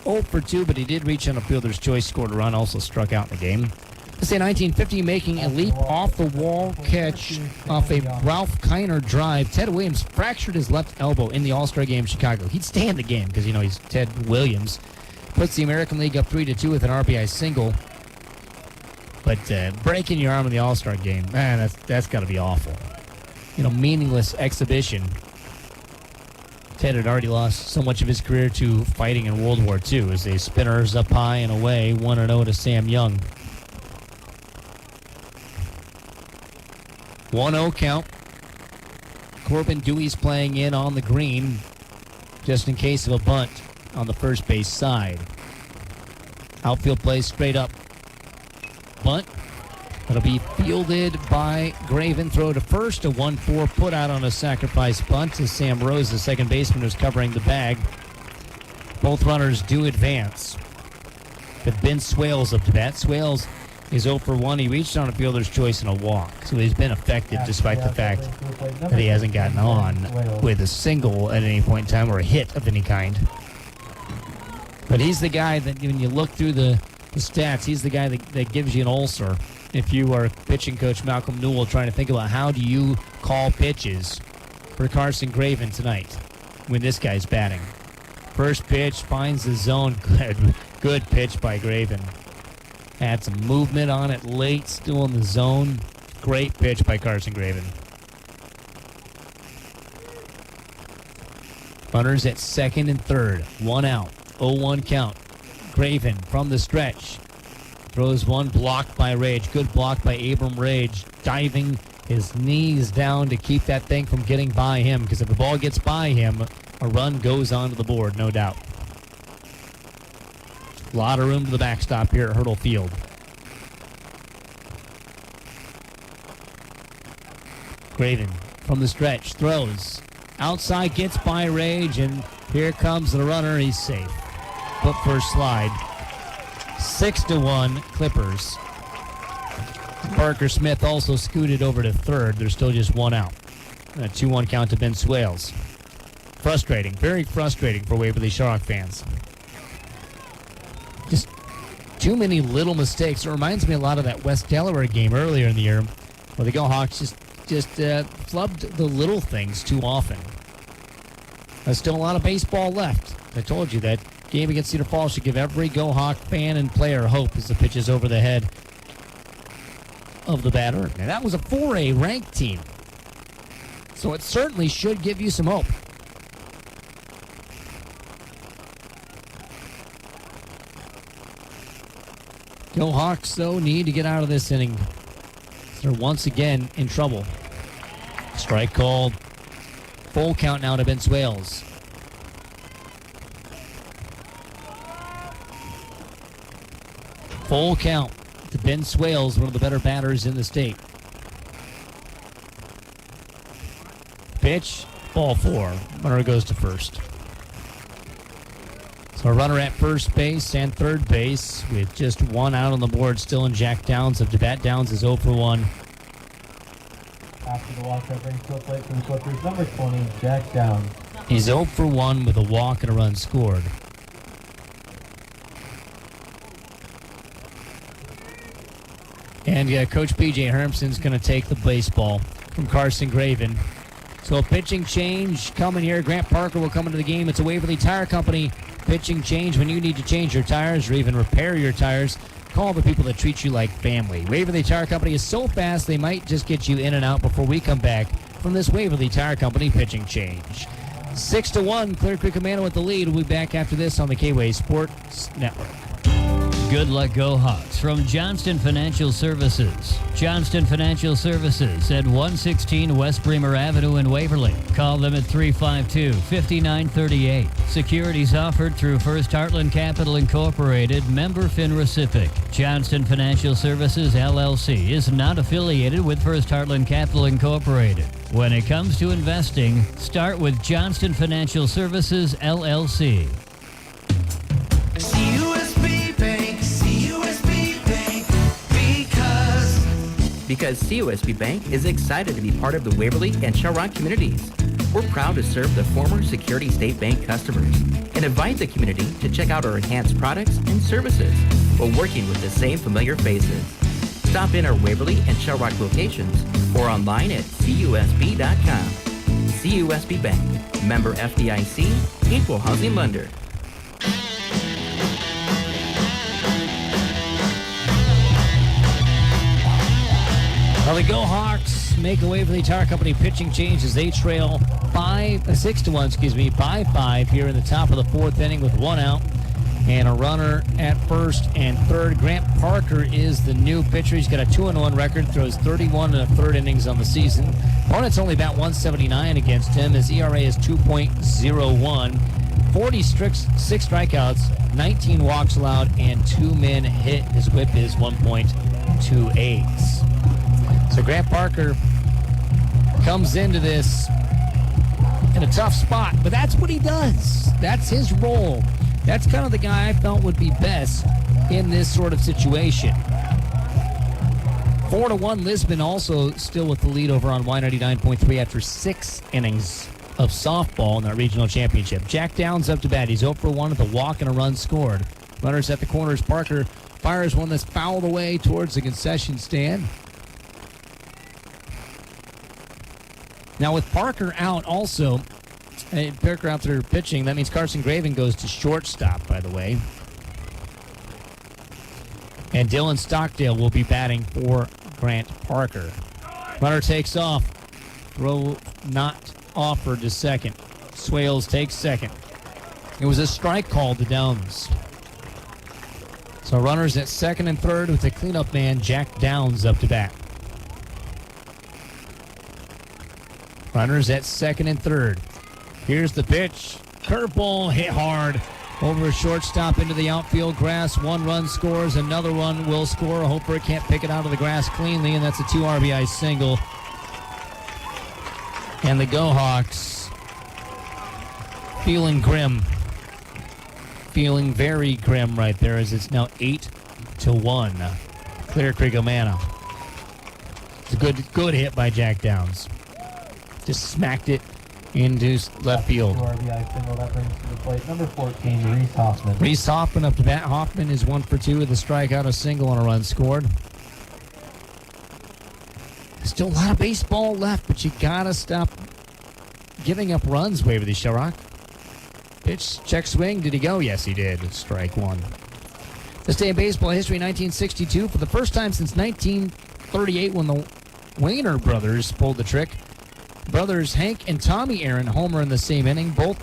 0 for 2, but he did reach on a fielder's choice, scored a run, also struck out in the game. This in 1950, making a leap off the wall catch off a Ralph Kiner drive. Ted Williams fractured his left elbow in the All-Star game in Chicago. He'd stay in the game because, he's Ted Williams. Puts the American League up 3-2 with an RBI single. But breaking your arm in the All-Star game, man, that's got to be awful. Meaningless exhibition. Ted had already lost so much of his career to fighting in World War II as they spinners up high and away, 1-0 to Sam Young. 1-0 count. Corbin Dewey's playing in on the green just in case of a bunt on the first base side. Outfield plays straight up. Bunt. It'll be fielded by Graven. Throw to first. A 1-4 put out on a sacrifice bunt as Sam Rose, the second baseman, is covering the bag. Both runners do advance. But Ben Swales up to bat. Swales is 0 for 1. He reached on a fielder's choice and a walk. So he's been effective despite the fact that he hasn't gotten on with a single at any point in time or a hit of any kind. But he's the guy that when you look through the stats, he's the guy that gives you an ulcer. If you are pitching coach Malcolm Newell trying to think about how do you call pitches for Carson Graven tonight when this guy's batting. First pitch finds the zone. Good pitch by Graven. Had some movement on it late, still in the zone. Great pitch by Carson Graven. Runners at second and third. 1 out. 0-1 count. Graven from the stretch. Throws one, blocked by Rage. Good block by Abram Rage. Diving his knees down to keep that thing from getting by him. Because if the ball gets by him, a run goes onto the board, no doubt. A lot of room to the backstop here at Hurdle Field. Graven from the stretch. Throws. Outside, gets by Rage, and here comes the runner. He's safe. Foot first slide. 6-1 Clippers. Parker Smith also scooted over to third. There's still just 1 out. A 2-1 count to Ben Swales. Frustrating. Very frustrating for Waverly Sharrock fans. Just too many little mistakes. It reminds me a lot of that West Delaware game earlier in the year where the Go Hawks just flubbed the little things too often. There's still a lot of baseball left. I told you that game against Cedar Falls should give every Go Hawk fan and player hope as the pitch is over the head of the batter. Now, that was a 4A ranked team, so it certainly should give you some hope. Go Hawks, though, need to get out of this inning. They're once again in trouble. Strike called. Full count now to Ben Swales. Full count to Ben Swales, one of the better batters in the state. Pitch, ball 4. Runner goes to first. So a runner at first base and third base with just 1 out on the board still in Jack Downs. Of DeBat Downs is 0 for 1. After the walk, that brings to the plate for the Clippers, number 20, Jack Downs. He's 0 for 1 with a walk and a run scored. And Coach B.J. Hermson's going to take the baseball from Carson Graven. So a pitching change coming here. Grant Parker will come into the game. It's a Waverly Tire Company pitching change. When you need to change your tires or even repair your tires, call the people that treat you like family. Waverly Tire Company is so fast they might just get you in and out before we come back from this Waverly Tire Company pitching change. 6-1, Clear Creek Amana with the lead. We'll be back after this on the K-Way Sports Network. Good luck, Go Hawks, from Johnston Financial Services. Johnston Financial Services at 116 West Bremer Avenue in Waverly. Call them at 352-5938. Securities offered through First Heartland Capital Incorporated, member FINRA SIPC. Johnston Financial Services, LLC, is not affiliated with First Heartland Capital Incorporated. When it comes to investing, start with Johnston Financial Services, LLC. Because CUSB Bank is excited to be part of the Waverly and Shell Rock communities. We're proud to serve the former Security State Bank customers and invite the community to check out our enhanced products and services while working with the same familiar faces. Stop in our Waverly and Shell Rock locations or online at CUSB.com. CUSB Bank, member FDIC, equal housing lender. Well, the Go Hawks make a Waverly Tire Company pitching change as they trail 6-1, by 5 here in the top of the 4th inning with 1 out and a runner at first and third. Grant Parker is the new pitcher. He's got a 2-1 record, throws 31 1/3 innings on the season. Opponent's only about 179 against him. His ERA is 2.01. 46 strikeouts, 19 walks allowed, and 2 men hit. His whip is 1.28. So Grant Parker comes into this in a tough spot, but that's what he does. That's his role. That's kind of the guy I felt would be best in this sort of situation. 4-1 Lisbon also still with the lead over on Y99.3 after 6 innings of softball in that regional championship. Jack Downs up to bat. He's 0 for 1 with a walk and a run scored. Runners at the corners. Parker fires one that's fouled away towards the concession stand. Now with Parker out also, Parker out there pitching, that means Carson Graven goes to shortstop, by the way. And Dylan Stockdale will be batting for Grant Parker. Runner takes off. Throw not offered to second. Swales takes second. It was a strike called to Downs. So runners at second and third with the cleanup man, Jack Downs, up to bat. Runners at second and third. Here's the pitch. Curveball hit hard over shortstop into the outfield grass. 1 run scores. Another one will score. Hopper can't pick it out of the grass cleanly, and that's a 2 RBI single. And the Go Hawks feeling grim. Feeling very grim right there as it's now 8-1. Clear Creek Amana. It's a good hit by Jack Downs. Just smacked it into left field. 2 RBI single. That brings to the plate number 14, Reese Hoffman. Reese Hoffman up to bat. Hoffman is 1 for 2 with a strikeout, a single, and a run scored. Still a lot of baseball left, but you gotta stop giving up runs, Waverly Shellrock. Pitch, check swing. Did he go? Yes, he did. Strike 1. This day in baseball history, 1962. For the first time since 1938 when the Wayner brothers pulled the trick. Brothers Hank and Tommy Aaron homer in the same inning. Both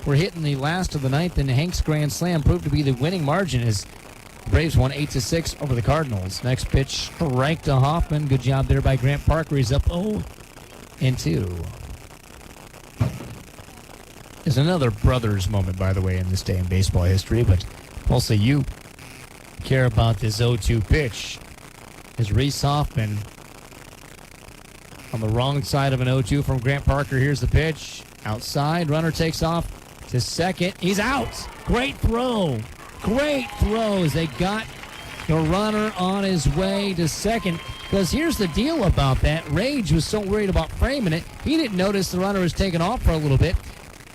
were hit in the last of the ninth, and Hank's grand slam proved to be the winning margin as the Braves won 8-6 over the Cardinals. Next pitch, strike to Hoffman. Good job there by Grant Parker. He's up 0-2. There's another brothers moment, by the way, in this day in baseball history, but also you care about this 0-2 pitch. As Reese Hoffman on the wrong side of an 0-2 from Grant Parker. Here's the pitch. Outside. Runner takes off to second. He's out. Great throw. Great throw as they got the runner on his way to second. Because here's the deal about that. Rage was so worried about framing it, he didn't notice the runner was taken off for a little bit.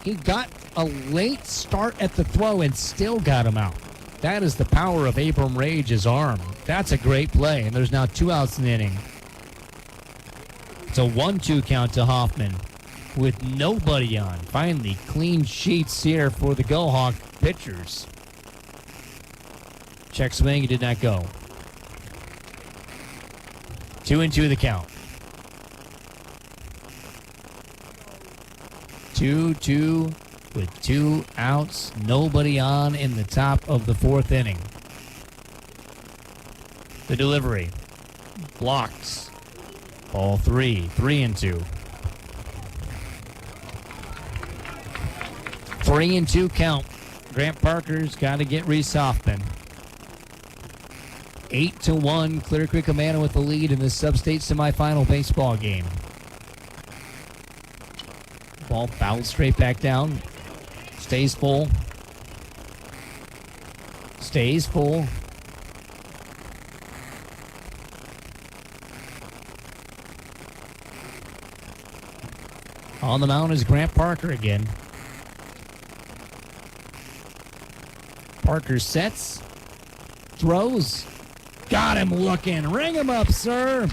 He got a late start at the throw and still got him out. That is the power of Abram Rage's arm. That's a great play, and there's now 2 outs in the inning. It's a 1-2 count to Hoffman with nobody on. Finally, clean sheets here for the Go Hawk pitchers. Check swing, he did not go. 2-2 the count. 2-2 with 2 outs, nobody on in the top of the 4th inning. The delivery. Blocked. Ball 3. 3-2. 3-2 count. Grant Parker's got to get Reese Hoffman. 8-1. Clear Creek Amana with the lead in this sub-state semifinal baseball game. Ball fouled straight back down. Stays full. Stays full. On the mound is Grant Parker again. Parker sets. Throws. Got him looking. Ring him up, sir.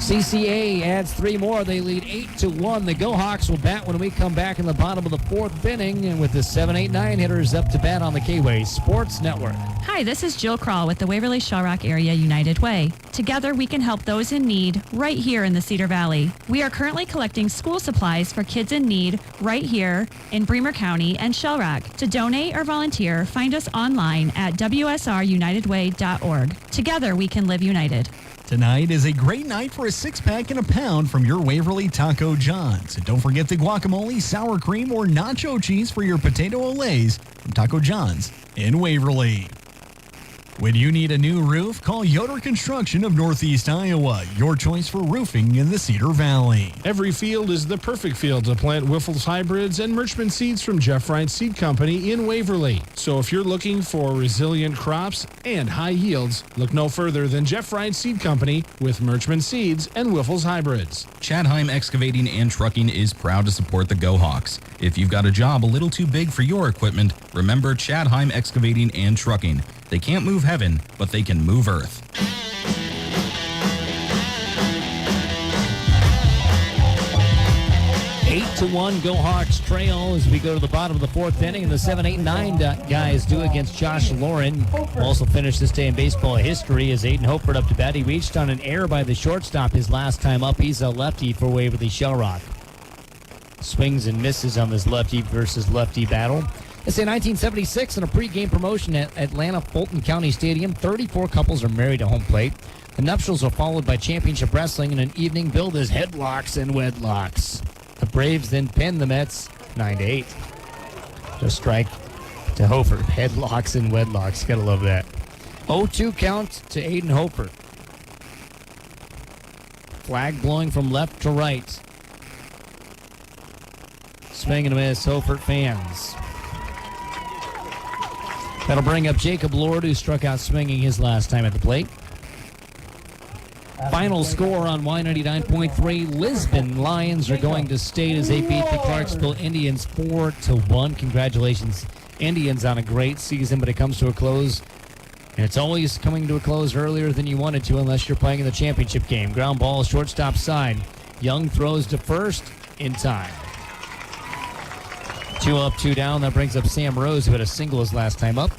CCA adds 3 more. They lead 8-1. The Go Hawks will bat when we come back in the bottom of the 4th inning. And with the 7-8-9 hitters up to bat on the K-Way Sports Network. Hi, this is Jill Krall with the Waverly Shellrock Area United Way. Together, we can help those in need right here in the Cedar Valley. We are currently collecting school supplies for kids in need right here in Bremer County and Shellrock. To donate or volunteer, find us online at WSRUnitedWay.org. Together, we can live united. Tonight is a great night for a 6-pack and a pound from your Waverly Taco John's. And don't forget the guacamole, sour cream, or nacho cheese for your potato olays from Taco John's in Waverly. When you need a new roof, call Yoder Construction of Northeast Iowa, your choice for roofing in the Cedar Valley. Every field is the perfect field to plant Wiffles hybrids and Merchman seeds from Jeff Wright Seed Company in Waverly. So if you're looking for resilient crops and high yields, look no further than Jeff Wright Seed Company with Merchman seeds and Wiffles hybrids. Chadheim Excavating and Trucking is proud to support the Go Hawks. If you've got a job a little too big for your equipment, remember Chadheim Excavating and Trucking. They can't move heaven, but they can move earth. 8-1 Go Hawks trail as we go to the bottom of the fourth inning, and the 7, 8, 9 guys do against Josh Lauren. Also finished this day in baseball history as Aiden Hopeford up to bat. He reached on an error by the shortstop his last time up. He's a lefty for Waverly Shellrock. Swings and misses on this lefty versus lefty battle. It's in 1976 in a pregame promotion at Atlanta Fulton County Stadium. 34 couples are married to home plate. The nuptials are followed by championship wrestling and an evening billed as headlocks and wedlocks. The Braves then pin the Mets 9-8. Just strike to Hofer. Headlocks and wedlocks. Gotta love that. 0-2 count to Aiden Hofer. Flag blowing from left to right. Swing and a miss, Hofer fans. That'll bring up Jacob Lord, who struck out swinging his last time at the plate. Final score on Y99.3. Lisbon Lions are going to state as they beat the Clarksville Indians 4-1. Congratulations, Indians, on a great season, but it comes to a close. And it's always coming to a close earlier than you wanted to unless you're playing in the championship game. Ground ball, shortstop side. Young throws to first in time. 2 up, 2 down. That brings up Sam Rose, who had a single his last time up.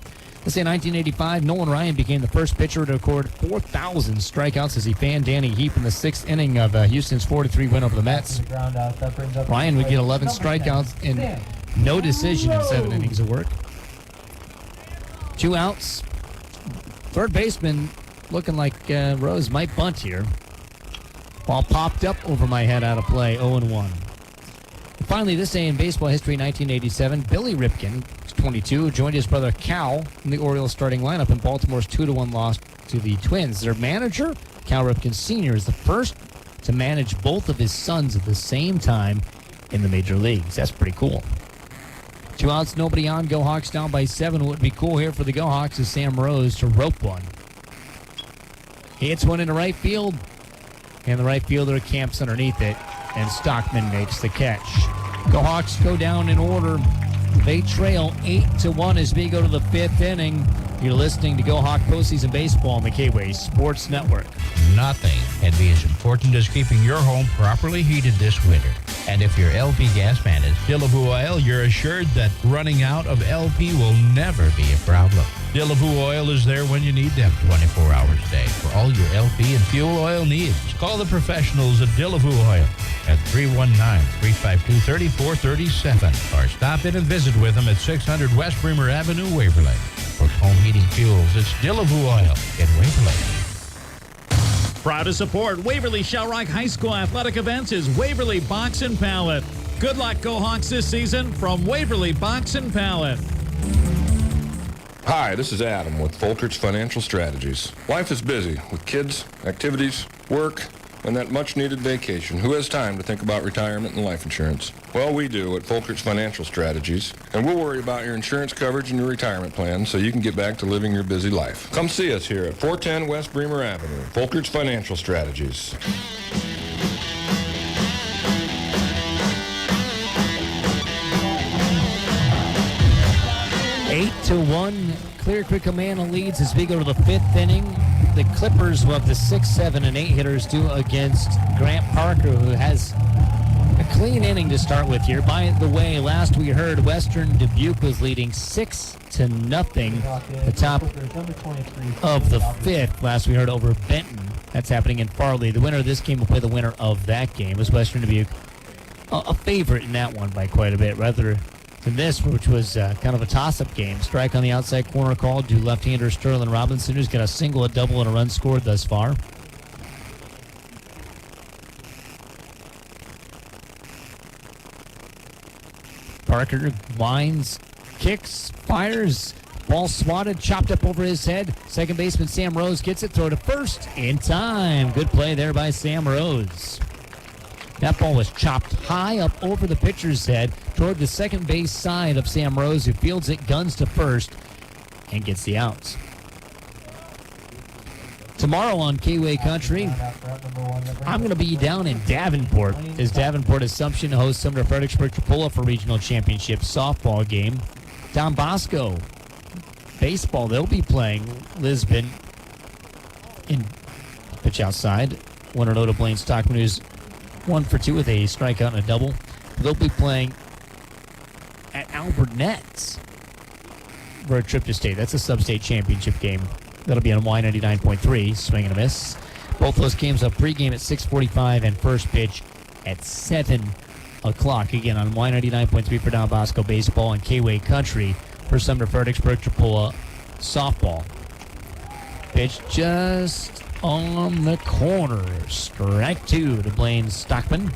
Let's say 1985, Nolan Ryan became the first pitcher to record 4,000 strikeouts as he fanned Danny Heap in the 6th inning of Houston's 4-3 win over the Mets. Ryan would get 11 strikeouts and no decision in 7 innings of work. 2 outs. Third baseman looking like Rose might bunt here. Ball popped up over my head out of play, 0-1. Finally, this day in baseball history, 1987, Billy Ripken, 22, joined his brother Cal in the Orioles starting lineup in Baltimore's 2-1 loss to the Twins. Their manager, Cal Ripken Sr., is the first to manage both of his sons at the same time in the major leagues. That's pretty cool. 2 outs, nobody on. Go Hawks down by 7. What would be cool here for the Go Hawks is Sam Rose to rope one. He hits one into right field, and the right fielder camps underneath it, and Stockman makes the catch. Go Hawks go down in order. They trail 8-1 as we go to the 5th inning. You're listening to Go Hawk Postseason Baseball on the K-Way Sports Network. Nothing can be as important as keeping your home properly heated this winter. And if your LP gas man is Dillaboo Oil, you're assured that running out of LP will never be a problem. Dillaboo Oil is there when you need them 24 hours a day for all your LP and fuel oil needs. Call the professionals at Dillaboo Oil at 319-352-3437 or stop in and visit with them at 600 West Bremer Avenue, Waverly. For home heating fuels, it's Dillaboo Oil in Waverly. Proud to support Waverly Shellrock High School athletic events is Waverly Box and Pallet. Good luck, Go Hawks, this season from Waverly Box and Pallet. Hi, this is Adam with Folkerts Financial Strategies. Life is busy with kids, activities, work, and that much-needed vacation. Who has time to think about retirement and life insurance? Well, we do at Folkerts Financial Strategies, and we'll worry about your insurance coverage and your retirement plan so you can get back to living your busy life. Come see us here at 410 West Bremer Avenue. Folkerts Financial Strategies. Eight to 1, Clear Creek Amana leads as we go to the 5th inning. The Clippers will have the 6, 7, and 8 hitters due against Grant Parker, who has a clean inning to start with here. By the way, last we heard, Western Dubuque was leading 6-0. The top of the 5th. Last we heard over Benton. That's happening in Farley. The winner of this game will play the winner of that game. Was Western Dubuque a favorite in that one by quite a bit, rather than this, which was kind of a toss-up game. Strike on the outside corner called to left-hander Sterling Robinson, who's got a single, a double, and a run scored thus far. Parker winds, kicks, fires, Ball swatted, chopped up over his head. Second baseman Sam Rose gets it, throw to first in time. Good play there by Sam Rose. That ball was chopped high up over the pitcher's head toward the second base side of Sam Rose, who fields it, guns to first, and gets the outs. Tomorrow on K-Way Country, I'm going to be down in Davenport as Davenport Assumption hosts Sumner Fredericksburg Tripola for Regional Championship softball game. Don Bosco baseball, they'll be playing Lisbon in pitch outside. Winner to Blaine Stockman, who's 1 for 2 with a strikeout and a double. They'll be playing at Albert Nets for a trip to state. That's a sub-state championship game. That'll be on Y99.3, swing and a miss. Both those games have pregame at 6:45 and first pitch at 7 o'clock. Again, on Y99.3 for Don Bosco Baseball and K-Way Country for Sumner Fredericksburg Tripola Softball. Pitch just on the corner. Strike 2 to Blaine Stockman.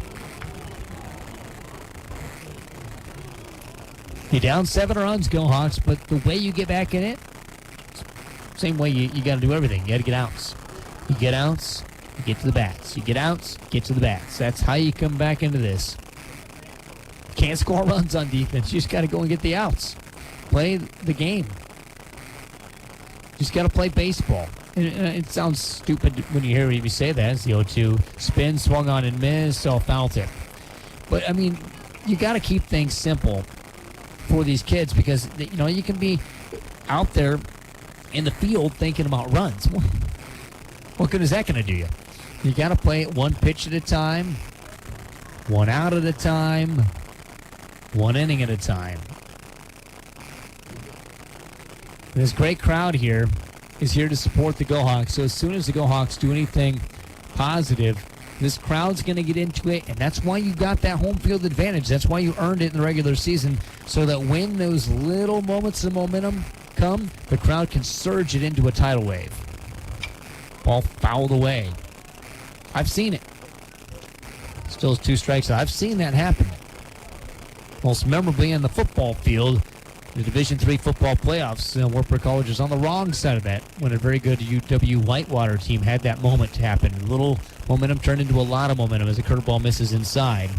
You're down 7 runs, go Hawks, but the way you get back in it, same way you got to do everything. You got to get outs. You get outs, you get to the bats. You get outs, get to the bats. That's how you come back into this. Can't score runs on defense. You just got to go and get the outs. Play the game. Just got to play baseball. It sounds stupid when you hear me say that. It's the 0-2. Spin, swung on and missed, so foul tip. But, I mean, you got to keep things simple for these kids because, you know, you can be out there in the field thinking about runs. What good is that going to do you? You got to play it one pitch at a time, one out at a time, one inning at a time. This great crowd here is here to support the Go Hawks. So as soon as the Go Hawks do anything positive, this crowd's going to get into it, and that's why you got that home field advantage. That's why you earned it in the regular season, so that when those little moments of momentum come, the crowd can surge it into a tidal wave. Ball fouled away. I've seen it. Still 2 strikes. I've seen that happen. Most memorably in the football field, the Division III football playoffs. Wartburg College is on the wrong side of that when a very good UW Whitewater team had that moment happen. A little momentum turned into a lot of momentum as the curveball misses inside.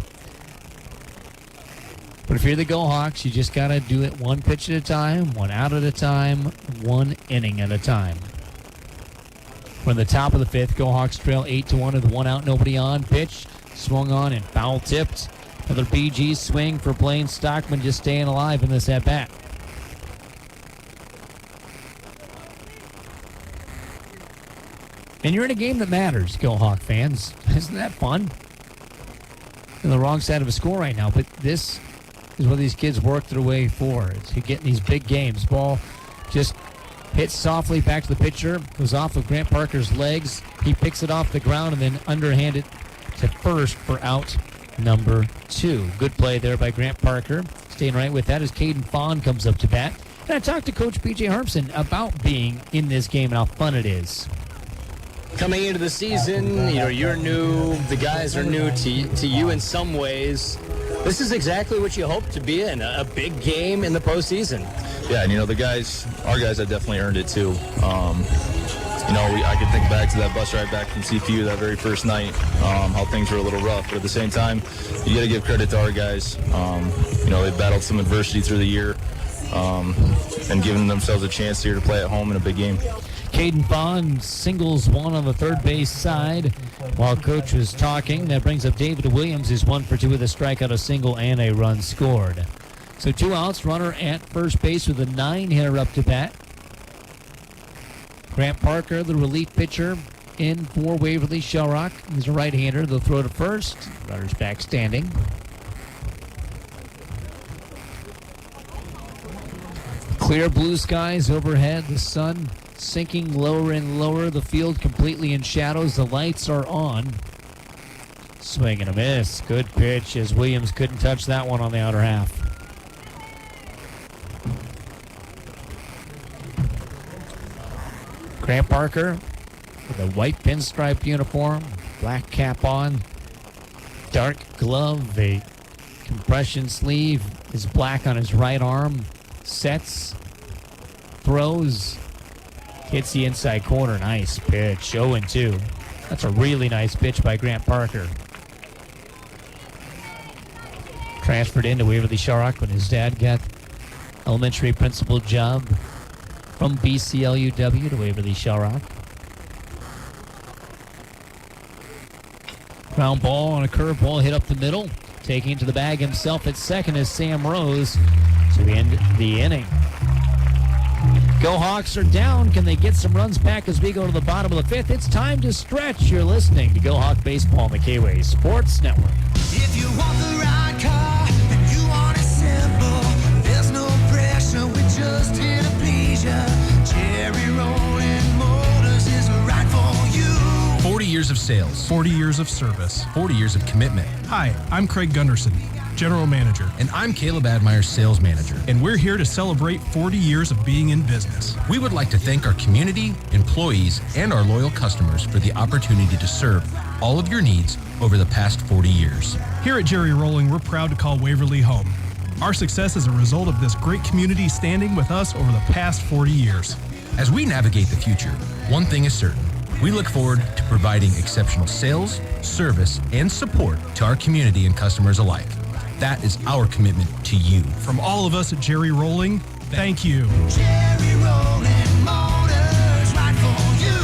But if you're the Go Hawks, you just got to do it one pitch at a time, one out at a time, one inning at a time. From the top of the 5th, Go Hawks trail 8-1 with 1 out, nobody on. Pitch swung on and foul tipped. Another BG swing for Blaine Stockman, just staying alive in this at-bat. And you're in a game that matters, Go Hawk fans. Isn't that fun? On the wrong side of a score right now, but this is what these kids work their way for. It's getting these big games. Ball just hits softly back to the pitcher, goes off of Grant Parker's legs. He picks it off the ground and then underhand it to first for out number 2. Good play there by Grant Parker. Staying right with that as Caden Fawn comes up to bat. And I talked to Coach B.J. Harmson about being in this game and how fun it is. Coming into the season, you're new. The guys are new to you in some ways. This is exactly what you hope to be in, a big game in the postseason. Yeah, and our guys have definitely earned it too. I could think back to that bus ride back from CPU that very first night, how things were a little rough. But at the same time, you got to give credit to our guys. They battled some adversity through the year and giving themselves a chance here to play at home in a big game. Caden Fawn singles one on the third base side while Coach was talking. That brings up David Williams, who's 1 for 2 with a strikeout, a single, and a run scored. So 2 outs, runner at first base with a 9-hitter up to bat. Grant Parker, the relief pitcher, in for Waverly Shellrock. He's a right-hander. They'll throw to first. Runner's back standing. Clear blue skies overhead. The sun sinking lower and lower. The field completely in shadows. The lights are on. Swing and a miss. Good pitch as Williams couldn't touch that one on the outer half. Grant Parker with a white pinstripe uniform, black cap on, dark glove, a compression sleeve is black on his right arm, sets throws. Hits the inside corner. Nice pitch. 0-2. That's a really nice pitch by Grant Parker. Transferred into Waverly Shellrock when his dad got elementary principal job from BCLUW to Waverly Shellrock. Ground ball on a curveball hit up the middle. Taking it to the bag himself at second is Sam Rose to end the inning. Go Hawks are down. Can they get some runs back as we go to the bottom of the fifth? It's time to stretch. You're listening to Go Hawk Baseball on the K-Way Sports Network. If you want the right car and you want it simple, there's no pressure, we just here to please ya. Cherry Rolling Motors is right for you. 40 years of sales. 40 years of service. 40 years of commitment. Hi, I'm Craig Gunderson, General Manager. And I'm Caleb Admire, Sales Manager. And we're here to celebrate 40 years of being in business. We would like to thank our community, employees, and our loyal customers for the opportunity to serve all of your needs over the past 40 years. Here at Jerry Rolling, we're proud to call Waverly home. Our success is a result of this great community standing with us over the past 40 years. As we navigate the future, one thing is certain. We look forward to providing exceptional sales, service, and support to our community and customers alike. That is our commitment to you. From all of us at Jerry Rolling, thank you. Cherry Rolling Motors, right for you.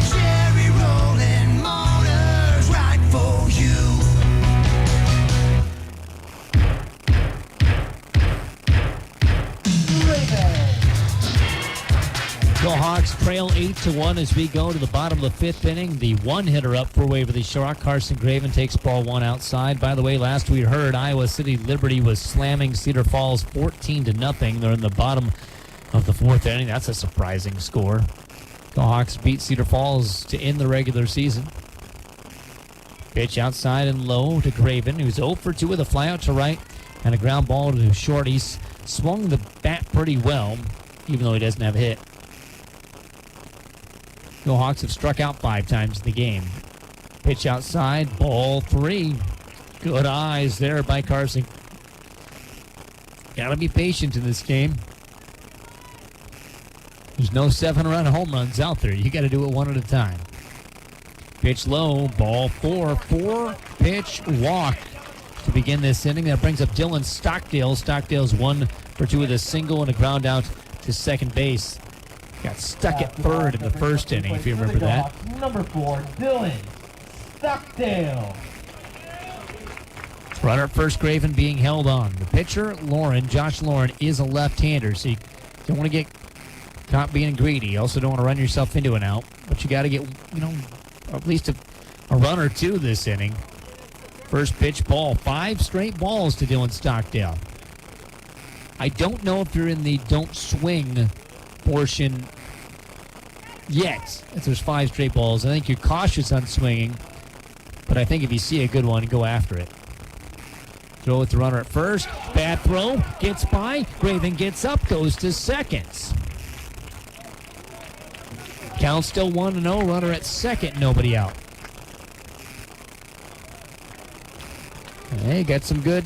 Cherry Rolling Motors, right for you. Go Hawks trail 8-1 as we go to the bottom of the fifth inning. The one hitter up for Waverly Shellrock, Carson Graven, takes ball one outside. By the way, last we heard, Iowa City Liberty was slamming Cedar Falls 14-0. They're in the bottom of the fourth inning. That's a surprising score. Go Hawks beat Cedar Falls to end the regular season. Pitch outside and low to Graven, who's 0 for 2 with a flyout to right and a ground ball to short. He's swung the bat pretty well, even though he doesn't have a hit. Go Hawks have struck out 5 times in the game. Pitch outside, ball 3. Good eyes there by Carson. Got to be patient in this game. There's no 7-run home runs out there. You got to do it one at a time. Pitch low, ball 4. 4-pitch walk to begin this inning. That brings up Dylan Stockdale. Stockdale's 1 for 2 with a single and a ground out to second base. Got stuck at third in the first inning, if you remember that. Number 4, Dylan Stockdale. Runner at first, Graven being held on. The pitcher, Josh Lauren, is a left-hander, so you don't want to get caught being greedy. You also don't want to run yourself into an out, but you got to get, at least a run or two this inning. First pitch, ball. 5 straight balls to Dylan Stockdale. I don't know if you're in the don't swing portion yet. If there's 5 straight balls, I think you're cautious on swinging, but I think if you see a good one, go after it. Throw with the runner at first. Bad throw. Gets by. Graven gets up. Goes to seconds. Count still 1-0. Runner at second. Nobody out. Hey, got some good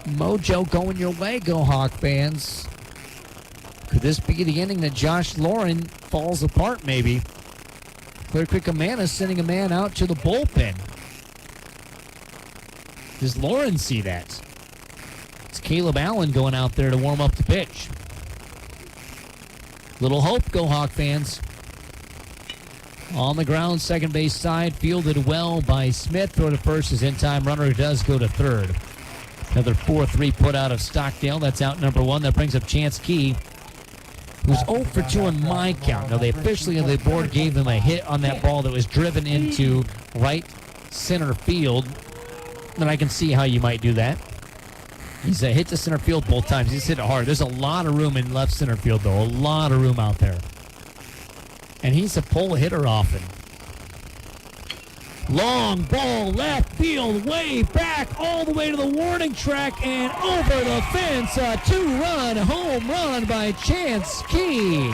mojo going your way, Go Hawk fans. Could this be the inning that Josh Lauren falls apart, maybe? Clear Creek Amana sending a man out to the bullpen. Does Lauren see that? It's Caleb Allen going out there to warm up the pitch. Little hope, Go Hawk fans. On the ground, second base side, fielded well by Smith. Throw to first is in time. Runner does go to third. Another 4-3 put out of Stockdale. That's out number 1. That brings up Chance Key, who's 0 for 2 on my count. Now, they officially on the board gave him a hit on that ball that was driven into right center field. And I can see how you might do that. He's hit the center field both times. He's hit it hard. There's a lot of room in left center field, though. A lot of room out there. And he's a pull hitter often. Long ball, left field, way back, all the way to the warning track and over the fence. A 2-run home run by Chance Key.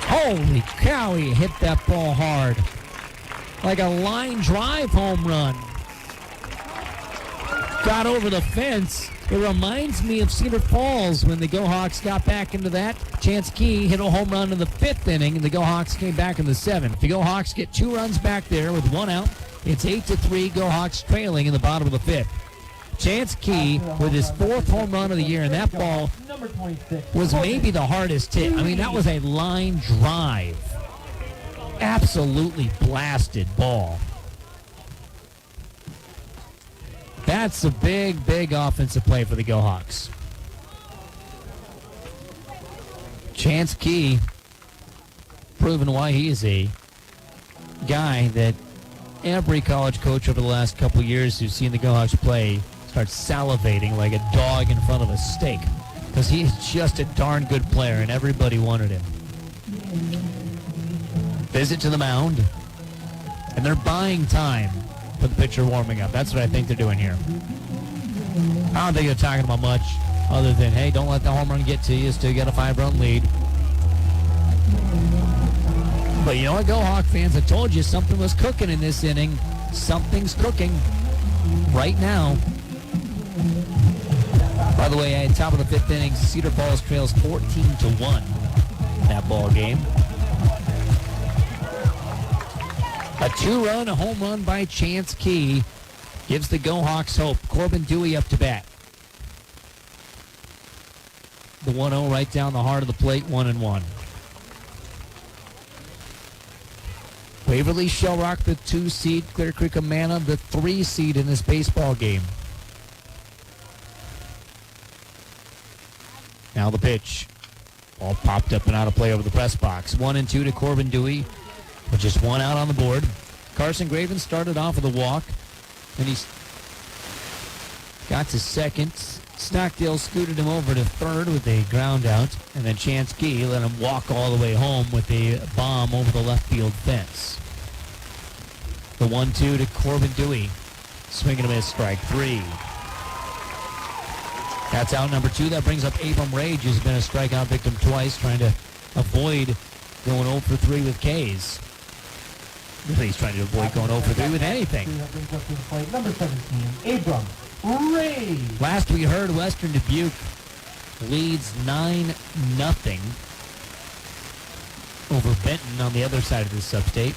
Holy cow, he hit that ball hard. Like a line drive home run. got over the fence. It reminds me of Cedar Falls when the Go Hawks got back into that. Chance Key hit a home run in the 5th inning, and the Go Hawks came back in the 7th. The Go Hawks get 2 runs back there with 1 out. It's 8-3, Go Hawks trailing in the bottom of the 5th. Chance Key with his 4th home run of the year, and that ball was maybe the hardest hit. I mean, that was a line drive. Absolutely blasted ball. That's a big, big offensive play for the Go Hawks. Chance Key proving why he is a guy that every college coach over the last couple years who's seen the Go Hawks play starts salivating like a dog in front of a steak, because he is just a darn good player and everybody wanted him. Visit to the mound, and they're buying time for the pitcher warming up. That's what I think they're doing here. I don't think they're talking about much other than, hey, don't let the home run get to you. Still got a 5-run lead. But you know what, Go Hawk fans? I told you something was cooking in this inning. Something's cooking right now. By the way, at the top of the 5th inning, Cedar Falls trails 14-1 in that ball game. A 2-run, a home run by Chance Key gives the Go Hawks hope. Corbin Dewey up to bat. The 1-0 right down the heart of the plate, 1-1. Waverly Shell Rock, the 2 seed. Clear Creek Amana, the 3 seed in this baseball game. Now the pitch. All popped up and out of play over the press box. 1-2 to Corbin Dewey with just 1 out on the board. Carson Graven started off with a walk, and he got to second. Stockdale scooted him over to third with a ground out, and then Chance Key let him walk all the way home with a bomb over the left field fence. The 1-2 to Corbin Dewey. Swing and a miss, strike 3. That's out number 2. That brings up Abram Rage, who's been a strikeout victim twice, trying to avoid going 0 for 3 with Ks. Really, he's trying to avoid going 0 for 3 with anything. Number 17, Abram Rage. Last we heard, Western Dubuque leads 9-0 over Benton on the other side of the sub-state.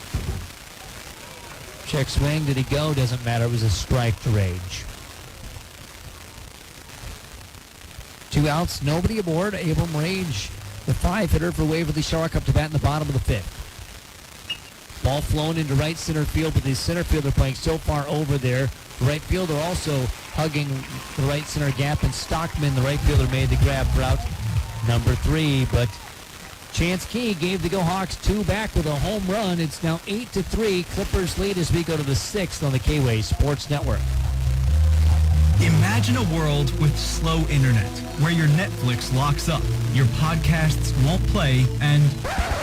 Check swing. Did he go? Doesn't matter. It was a strike to Rage. 2 outs, nobody aboard. Abram Rage, the 5-hitter for Waverly Shark, up to bat in the bottom of the 5th. Ball flown into right center field, but the center fielder playing so far over there. The right fielder also hugging the right center gap, and Stockman, the right fielder, made the grab for out number 3. But Chance Key gave the Go Hawks 2 back with a home run. It's now 8-3. Clippers lead as we go to the 6th on the K-Way Sports Network. Imagine a world with slow internet, where your Netflix locks up, your podcasts won't play, and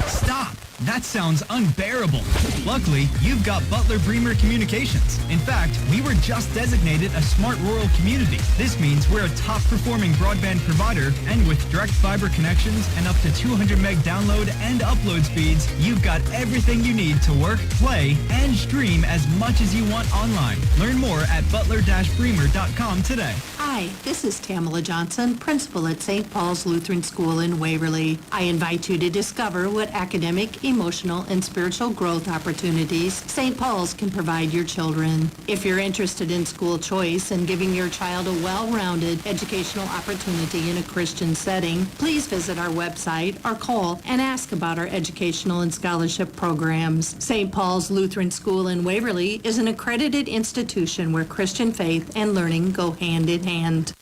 stop! That sounds unbearable. Luckily, you've got Butler Bremer Communications. In fact, we were just designated a smart rural community. This means we're a top-performing broadband provider, and with direct fiber connections and up to 200 meg download and upload speeds, you've got everything you need to work, play, and stream as much as you want online. Learn more at butler-bremer.com today. Hi, this is Tamala Johnson, principal at St. Paul's Lutheran School in Waverly. I invite you to discover what academic, emotional, and spiritual growth opportunities St. Paul's can provide your children. If you're interested in school choice and giving your child a well-rounded educational opportunity in a Christian setting, please visit our website or call and ask about our educational and scholarship programs. St. Paul's Lutheran School in Waverly is an accredited institution where Christian faith and learning go hand in hand.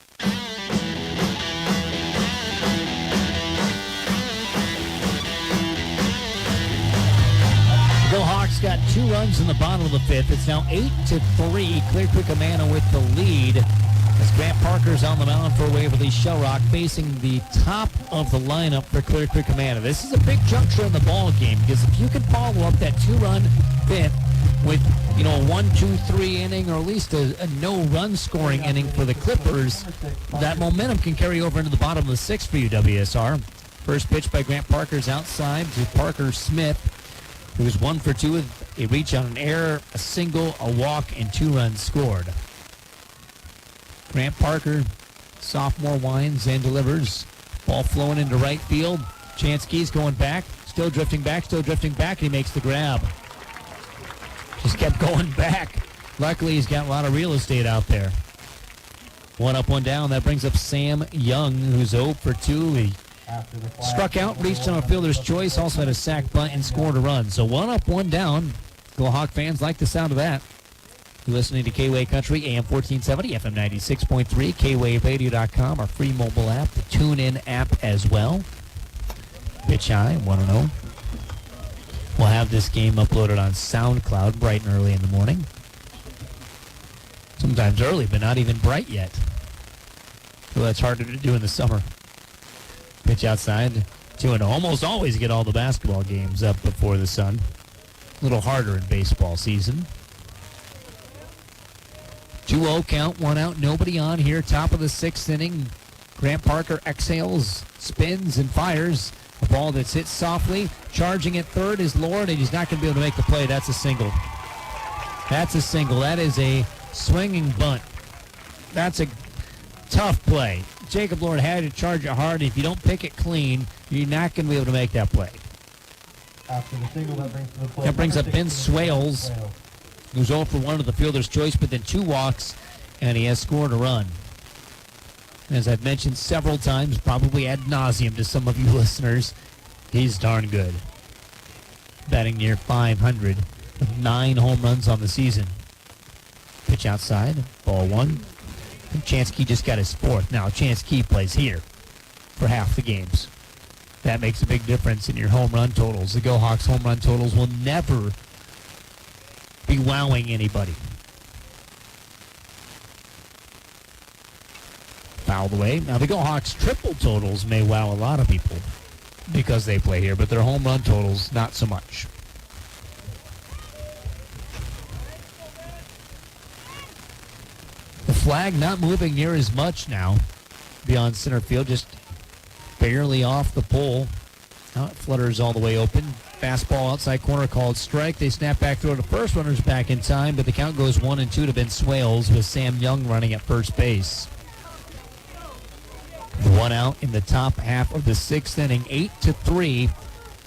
Go Hawks got 2 runs in the bottom of the 5th. It's now 8-3. Clear Creek Amana with the lead as Grant Parker's on the mound for Waverly Shell Rock, facing the top of the lineup for Clear Creek Amana. This is a big juncture in the ball game, because if you can follow up that 2-run 5th with, a 1-2-3 inning, or at least a no-run scoring inning for the Clippers, that momentum can carry over into the bottom of the 6th for you, WSR. First pitch by Grant Parker's outside to Parker Smith, who was 1 for 2 with a reach on an error, a single, a walk, and 2 runs scored. Grant Parker, sophomore, winds and delivers. Ball flowing into right field. Chansky's going back, still drifting back, and he makes the grab. Just kept going back. Luckily, he's got a lot of real estate out there. 1 up, 1 down. That brings up Sam Young, who's 0 for 2. He struck out, reached on a fielder's choice, also had a sac bunt and scored a run. So 1 up, 1 down. Go Hawk fans like the sound of that. You're listening to K-Way Country, AM 1470, FM 96.3, KWayRadio.com, our free mobile app, the TuneIn app as well. Pitch high, 1-0. We'll have this game uploaded on SoundCloud bright and early in the morning. Sometimes early, but not even bright yet. So that's harder to do in the summer. Pitch outside, 2-0. Almost always get all the basketball games up before the sun. A little harder in baseball season. 2-0 count, 1 out, nobody on here. Top of the 6th inning. Grant Parker exhales, spins, and fires. A ball that's hit softly. Charging at third is Lord, and he's not going to be able to make the play. That's a single. That is a swinging bunt. That's a tough play. Jacob Lord had to charge it hard. If you don't pick it clean, you're not going to be able to make that play. After the single, that brings up Ben Swales, who's 0 for 1 to the fielder's choice, but then 2 walks, and he has scored a run. As I've mentioned several times, probably ad nauseum to some of you listeners, he's darn good. Batting near 500 with 9 home runs on the season. Pitch outside, ball 1. And Chansky just got his 4th. Now Chansky plays here for half the games. That makes a big difference in your home run totals. The Go Hawks home run totals will never be wowing anybody. Fouled away. Now the Go Hawks triple totals may wow a lot of people because they play here, but their home run totals not so much. The flag not moving near as much now beyond center field, just barely off the pole. Now it flutters all the way open. Fastball outside corner called strike. They snap back throw to first. Runners back in time, but the count goes 1-2 to Ben Swales with Sam Young running at first base. 1 out in the top half of the 6th inning. 8-3.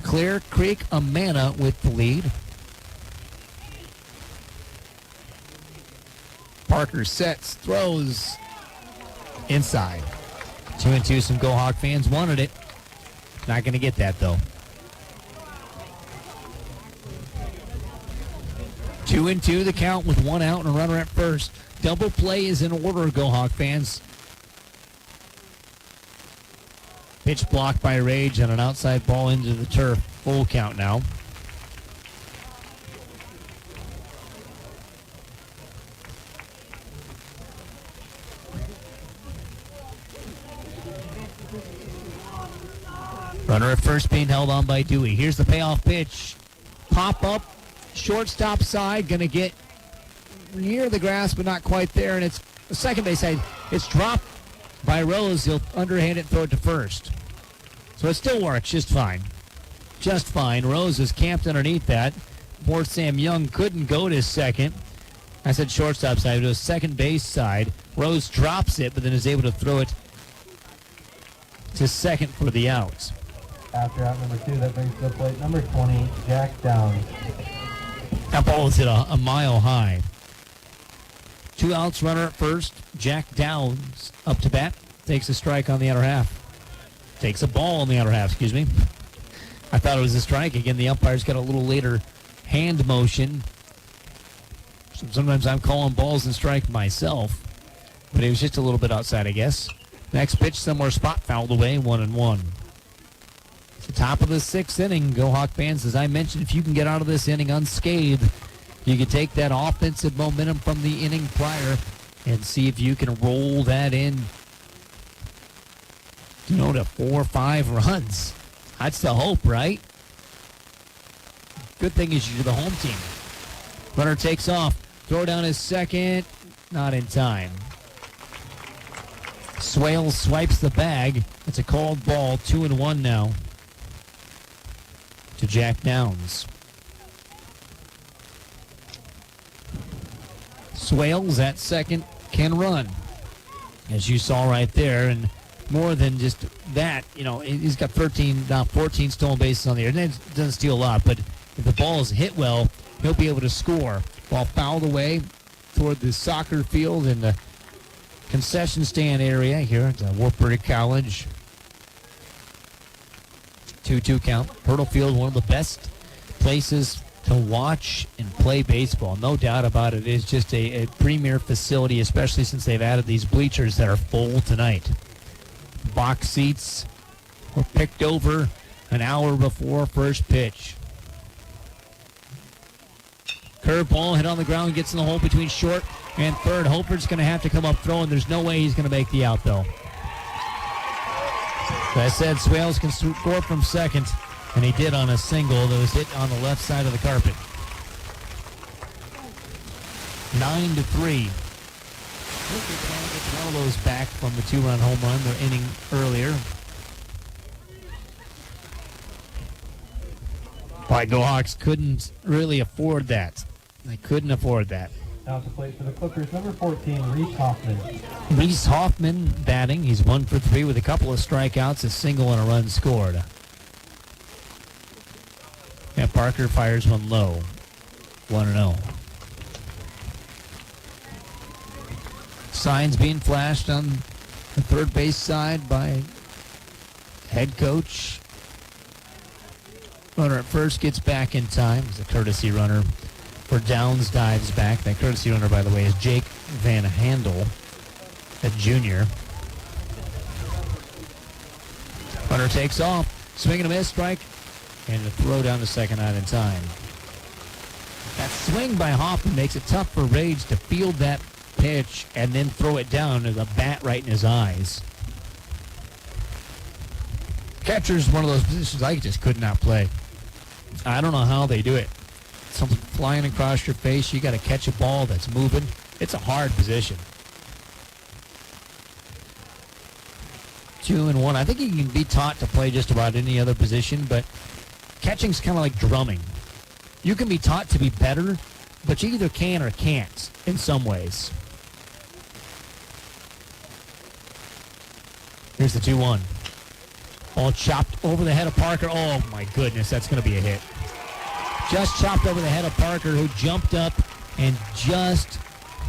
Clear Creek Amana with the lead. Parker sets, throws inside. 2-2. Some Go Hawk fans wanted it. Not going to get that, though. 2-2 the count with 1 out and a runner at first. Double play is in order, Go Hawk fans. Pitch blocked by Rage on an outside ball into the turf. Full count now. Runner at first being held on by Dewey. Here's the payoff pitch. Pop up, shortstop side, going to get near the grass, but not quite there. And it's the second base side. It's dropped by Rose. He'll underhand it and throw it to first. So it still works just fine. Just fine. Rose is camped underneath that. Poor Sam Young couldn't go to second. I said shortstop side. It was second base side. Rose drops it, but then is able to throw it to second for the outs. After out number 2, that brings to the plate number 20, Jack Downs. That ball was hit a mile high. 2 outs, runner at first. Jack Downs up to bat. Takes a strike on the outer half. Takes a ball on the outer half, excuse me. I thought it was a strike. Again, the umpire's got a little later hand motion. Sometimes I'm calling balls and strike myself. But it was just a little bit outside, I guess. Next pitch, somewhere spot fouled away, 1-1. It's the top of the 6th inning. Go Hawk fans, as I mentioned, if you can get out of this inning unscathed, you can take that offensive momentum from the inning prior and see if you can roll that in, to 4 or 5 runs. That's the hope, right? Good thing is you're the home team. Runner takes off. Throw down his second. Not in time. Swales swipes the bag. It's a called ball. 2-1 now to Jack Downs. Swales at second can run. as you saw right there. And more than just that, he's got 14 stolen bases on the year. And it doesn't steal a lot, but if the ball is hit well, he'll be able to score. Ball fouled away toward the soccer field in the concession stand area here at Wartburg College. 2-2 count. Hurdle Field, one of the best places to watch and play baseball. No doubt about it. It's just a premier facility, especially since they've added these bleachers that are full tonight. Box seats were picked over an hour before first pitch. Curveball hit on the ground, gets in the hole between short and third. Hoper's going to have to come up throwing. There's no way he's going to make the out, though. As I said, Swales can score from second, and he did on a single that was hit on the left side of the carpet. 9-3. One of those back from the 2-run home run, their inning earlier. Go Hawks couldn't really afford that. They couldn't afford that. Now to play for the Clippers, number 14, Reese Hoffman. Reese Hoffman batting. He's 1 for 3 with a couple of strikeouts, a single, and a run scored. And Parker fires one low. 1-0. Signs being flashed on the third base side by head coach. Runner at first gets back in time. It's a courtesy runner for Downs, dives back. That courtesy runner, by the way, is Jake Van Handel, a junior. Runner takes off. Swing and a miss, strike, and a throw down to second, not in time. That swing by Hoffman makes it tough for Rage to field that pitch and then throw it down with a bat right in his eyes. Catcher's one of those positions I just could not play. I don't know how they do it. Something flying across your face, you got to catch a ball that's moving. It's a hard position. 2-1. I think you can be taught to play just about any other position, but catching's kind of like drumming. You can be taught to be better, but you either can or can't in some ways. Here's the 2-1. All chopped over the head of Parker. Oh, my goodness, that's going to be a hit. Just chopped over the head of Parker, who jumped up and just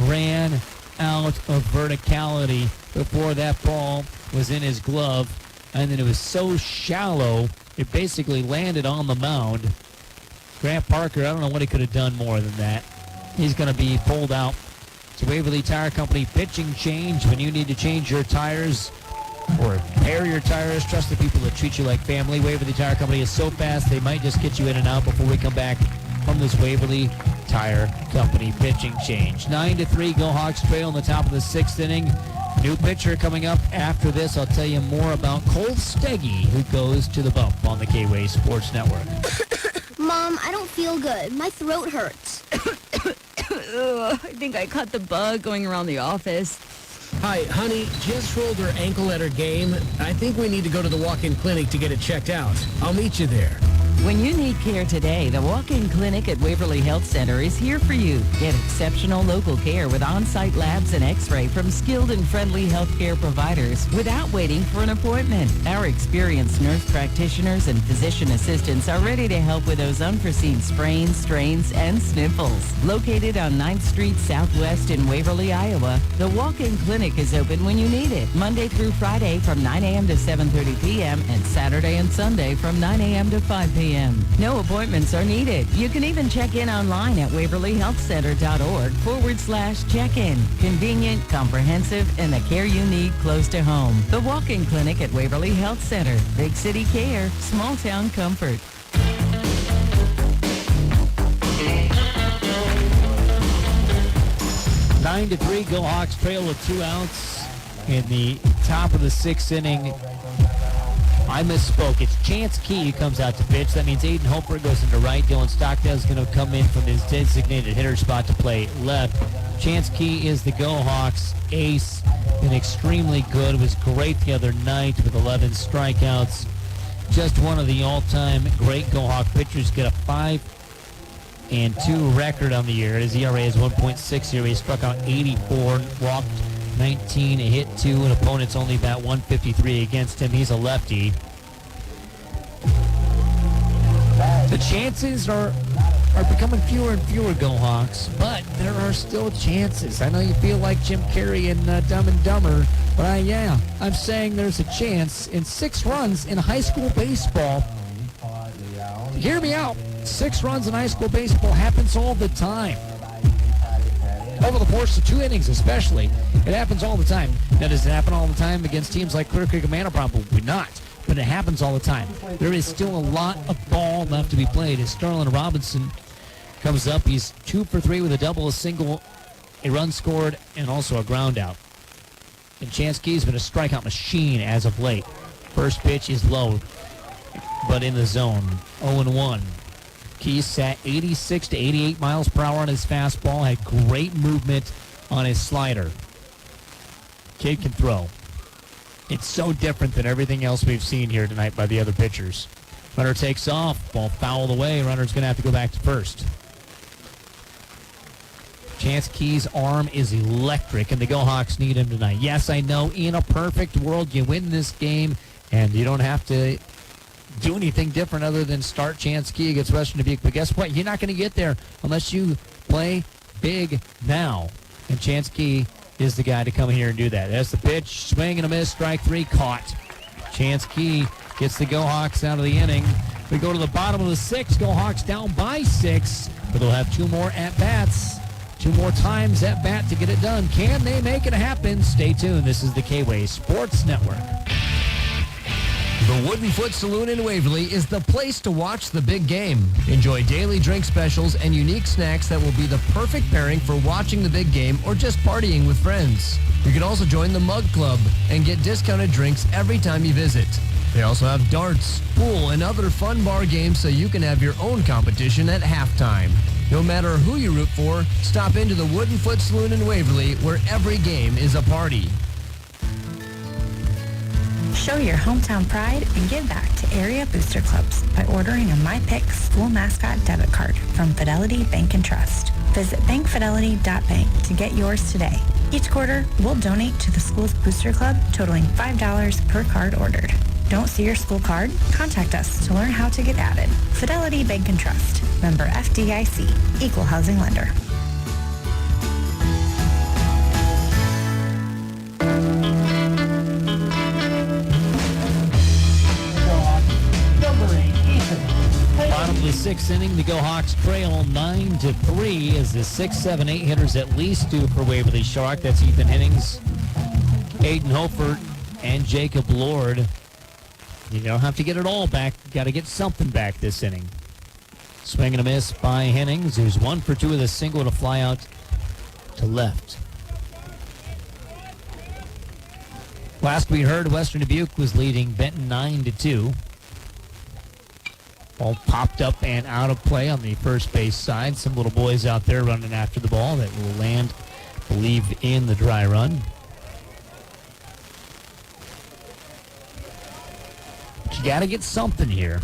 ran out of verticality before that ball was in his glove. And then it was so shallow, it basically landed on the mound. Grant Parker, I don't know what he could have done more than that. He's going to be pulled out. It's Waverly Tire Company pitching change. When you need to change your tires or repair your tires, trust the people that treat you like family. Waverly Tire Company is so fast, they might just get you in and out before we come back from this Waverly Tire Company pitching change. 9-3, Go Hawks trail in the top of the 6th inning. New pitcher coming up after this. I'll tell you more about Cole Steggy, who goes to the bump on the K-Way Sports Network. Mom, I don't feel good. My throat hurts. I think I caught the bug going around the office. Hi, honey, Jess rolled her ankle at her game. I think we need to go to the walk-in clinic to get it checked out. I'll meet you there. When you need care today, the walk-in clinic at Waverly Health Center is here for you. Get exceptional local care with on-site labs and x-ray from skilled and friendly healthcare providers without waiting for an appointment. Our experienced nurse practitioners and physician assistants are ready to help with those unforeseen sprains, strains, and sniffles. Located on 9th Street Southwest in Waverly, Iowa, the walk-in clinic is open when you need it, Monday through Friday from 9 a.m. to 7:30 p.m. and Saturday and Sunday from 9 a.m. to 5 p.m. No appointments are needed. You can even check in online at waverlyhealthcenter.org/check-in. Convenient, comprehensive, and the care you need close to home. The walk-in clinic at Waverly Health Center. Big city care, small town comfort. 9-3, Go Hawks trail with 2 outs in the top of the 6th inning. I misspoke. It's Chance Key who comes out to pitch. That means Aiden Hoper goes into right. Dylan Stockdale is going to come in from his designated hitter spot to play left. Chance Key is the Go Hawks ace and extremely good. Was great the other night with 11 strikeouts. Just one of the all-time great Go Hawk pitchers. Get a 5-2 record on the year. His ERA is 1.6 here. He struck out 84, walked 19, a hit 2, and opponents only bat 153 against him. He's a lefty. The chances are becoming fewer and fewer, Go Hawks, but there are still chances. I know you feel like Jim Carrey in Dumb and Dumber, but I'm saying there's a chance. In 6 runs in high school baseball, hear me out, 6 runs in high school baseball happens all the time. Over the course of 2 innings especially, it happens all the time. Now, does it happen all the time against teams like Clear Creek and Manor? Probably not. But it happens all the time. There is still a lot of ball left to be played. As Sterling Robinson comes up, he's 2 for 3 with a double, a single, a run scored, and also a ground out. And Chance Key's been a strikeout machine as of late. First pitch is low, but in the zone. 0-1. Key sat 86 to 88 miles per hour on his fastball, had great movement on his slider. Kid can throw. It's so different than everything else we've seen here tonight by the other pitchers. Runner takes off, ball fouled away. Runner's going to have to go back to first. Chance Key's arm is electric, and the Go Hawks need him tonight. Yes, I know, in a perfect world, you win this game, and you don't have to do anything different other than start Chance Key against Western Dubuque. But guess what? You're not going to get there unless you play big now. And Chance Key is the guy to come here and do that. That's the pitch. Swing and a miss. Strike 3 caught. Chance Key gets the Go Hawks out of the inning. We go to the bottom of the 6th. Go Hawks down by 6. But they'll have 2 more at-bats. 2 more times at bat to get it done. Can they make it happen? Stay tuned. This is the K-Way Sports Network. The Wooden Foot Saloon in Waverly is the place to watch the big game. Enjoy daily drink specials and unique snacks that will be the perfect pairing for watching the big game or just partying with friends. You can also join the Mug Club and get discounted drinks every time you visit. They also have darts, pool, and other fun bar games so you can have your own competition at halftime. No matter who you root for, stop into the Wooden Foot Saloon in Waverly where every game is a party. Show your hometown pride and give back to area booster clubs by ordering a MyPick school mascot debit card from Fidelity Bank and Trust. Visit bankfidelity.bank to get yours today. Each quarter, we'll donate to the school's booster club totaling $5 per card ordered. Don't see your school card? Contact us to learn how to get added. Fidelity Bank and Trust. Member FDIC. Equal housing lender. Bottom of the 6th inning, the Go Hawks trail 9-3 as the 6, 7, 8 hitters at least due for Waverly Shark. That's Ethan Hennings, Aiden Hofert, and Jacob Lord. You don't have to get it all back. You got to get something back this inning. Swing and a miss by Hennings, who's 1 for 2 with a single to fly out to left. Last we heard, Western Dubuque was leading Benton 9-2. Ball popped up and out of play on the first base side. Some little boys out there running after the ball that will land, I believe, in the dry run. But you got to get something here.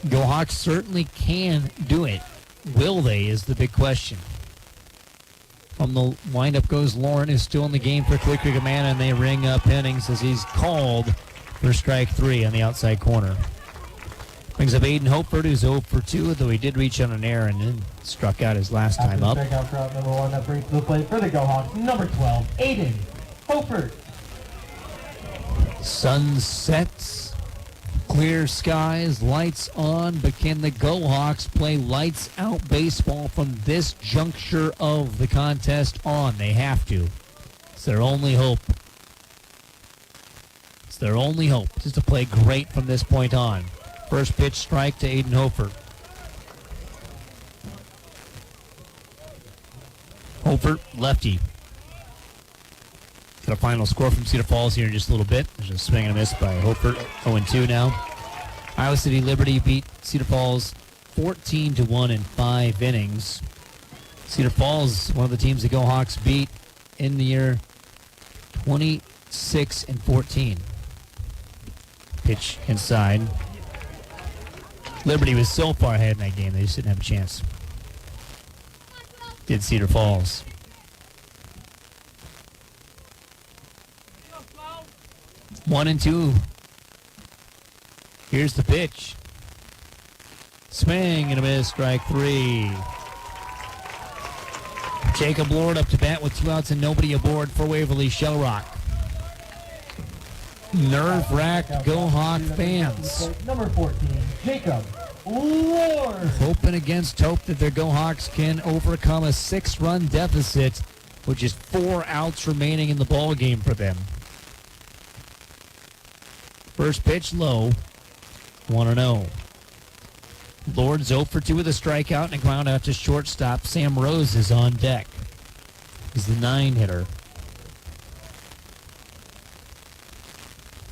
Go Hawks certainly can do it. Will they is the big question. From the windup goes Lauren, who's still in the game for Clear Creek Amana, and they ring up Hennings as he's called for strike 3 on the outside corner. Brings up Aiden Hopeford, who's 0 for 2, though he did reach on an error and then struck out his last time up. Strikeout route number 1 that brings to the plate for the Go Hawks, number 12, Aiden Hopeford. Sun sets, clear skies, lights on, but can the Go Hawks play lights out baseball from this juncture of the contest on? They have to. It's their only hope. It's their only hope, just to play great from this point on. First pitch strike to Aiden Hofer. Hofer, lefty. Got a final score from Cedar Falls here in just a little bit. There's a swing and a miss by Hofer. 0-2 now. Iowa City Liberty beat Cedar Falls 14-1 in 5 innings. Cedar Falls, one of the teams the Go Hawks beat in the year 26-14. Pitch inside. Liberty was so far ahead in that game, they just didn't have a chance. Did Cedar Falls. 1-2. Here's the pitch. Swing and a miss, strike 3. Jacob Lord up to bat with 2 outs and nobody aboard for Waverly Shell Rock. Nerve-wracked Go Hawk fans. Number 14, Jacob Lord. Hoping against hope that their Go Hawks can overcome a 6-run deficit, which is 4 outs remaining in the ball game for them. First pitch low, 1-0. Lord 0 for 2 with a strikeout and a ground out to shortstop. Sam Rose is on deck. He's the 9-hitter.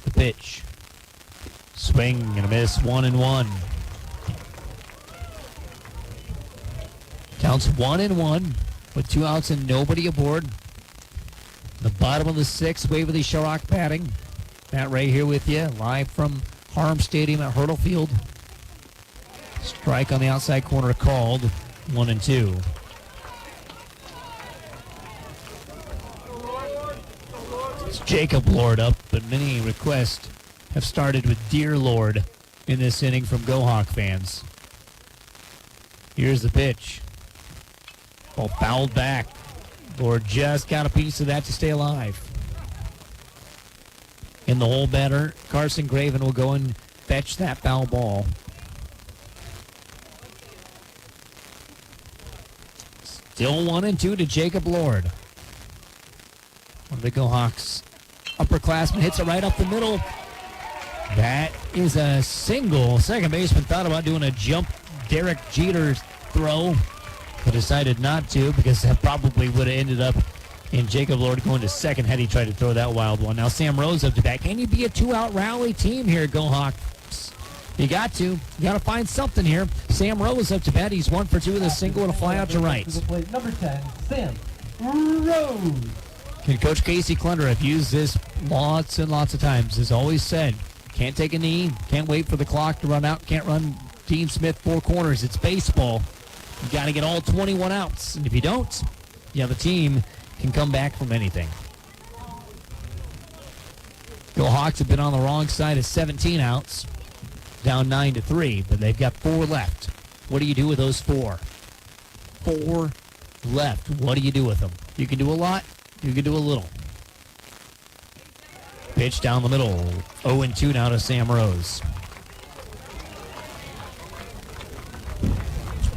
The pitch. Swing and a miss, 1-1. Counts 1-1 with 2 outs and nobody aboard. The bottom of the 6th, Waverly Shell Rock batting. Matt Ray here with you, live from Harm Stadium at Hurdle Field. Strike on the outside corner called, 1-2. It's Jacob Lord up, but many requests have started with Dear Lord in this inning from Go Hawk fans. Here's the pitch. Ball fouled back. Lord just got a piece of that to stay alive. In the hole batter, Carson Graven will go and fetch that foul ball. Still 1-2 to Jacob Lord. One of the Go Hawks upperclassmen hits it right up the middle. That is a single. Second baseman thought about doing a jump Derek Jeter throw, but decided not to because that probably would have ended up in Jacob Lord going to second had he tried to throw that wild one. Now Sam Rose up to bat. Can you be a 2-out rally team here, Go Hawks? You got to. You got to find something here. Sam Rose up to bat. He's 1 for 2 with a single and a fly out to right. Number 10, Sam Rose. And Coach Casey Clunder, I've used this lots and lots of times, has always said, can't take a knee, can't wait for the clock to run out, can't run Dean Smith 4 corners. It's baseball. You got to get all 21 outs. And if you don't, you have a team can come back from anything. Go Hawks have been on the wrong side of 17 outs, down 9-3, but they've got 4 left. What do you do with those 4? 4 left. What do you do with them? You can do a lot. You can do a little. Pitch down the middle. 0-2 now to Sam Rose.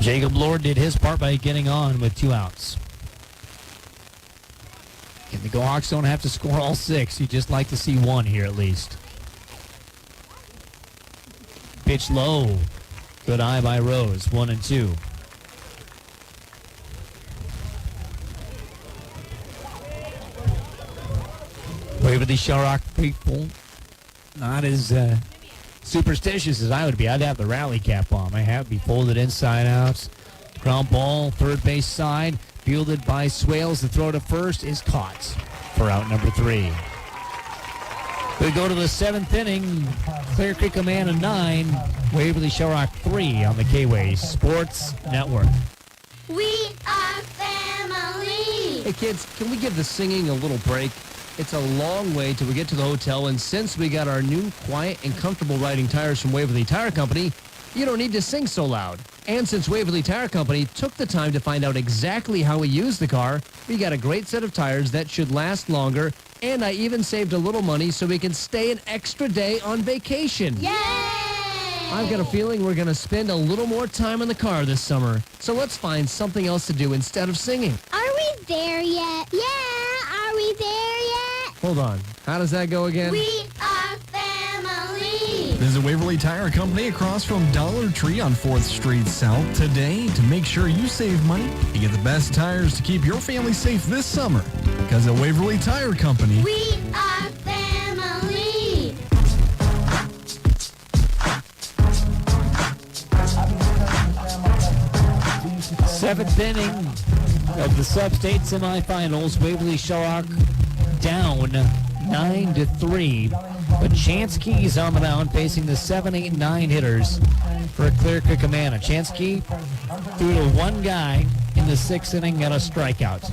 Jacob Lord did his part by getting on with 2 outs. And the Go Hawks don't have to score all 6. You'd just like to see 1 here at least. Pitch low. Good eye by Rose. 1-2. Waverly Shell Rock people, not as superstitious as I would be. I'd have the rally cap on. My hat would be folded inside out. Ground ball, third base side, fielded by Swales. The throw to first is caught for out number 3. We go to the 7th inning. Clear Creek a man of 9. Waverly Shell Rock 3 on the K-Way Sports Network. We are family. Hey kids, can we give the singing a little break? It's a long way till we get to the hotel, and since we got our new quiet and comfortable riding tires from Waverly Tire Company, you don't need to sing so loud. And since Waverly Tire Company took the time to find out exactly how we use the car, we got a great set of tires that should last longer, and I even saved a little money so we can stay an extra day on vacation. Yay! I've got a feeling we're going to spend a little more time in the car this summer, so let's find something else to do instead of singing. Are we there yet? Yeah, are we there yet? Hold on. How does that go again? We are family. Visit Waverly Tire Company across from Dollar Tree on 4th Street South today to make sure you save money and get the best tires to keep your family safe this summer. Because at Waverly Tire Company, we are family. Seventh inning of the Sub-State semifinals. Waverly Shell Rock down 9-3. But Chance Key's on the mound facing the 7, 8, 9 hitters for Clear Creek Amana. Chance Key threw to 1 guy in the 6th inning, got a strikeout.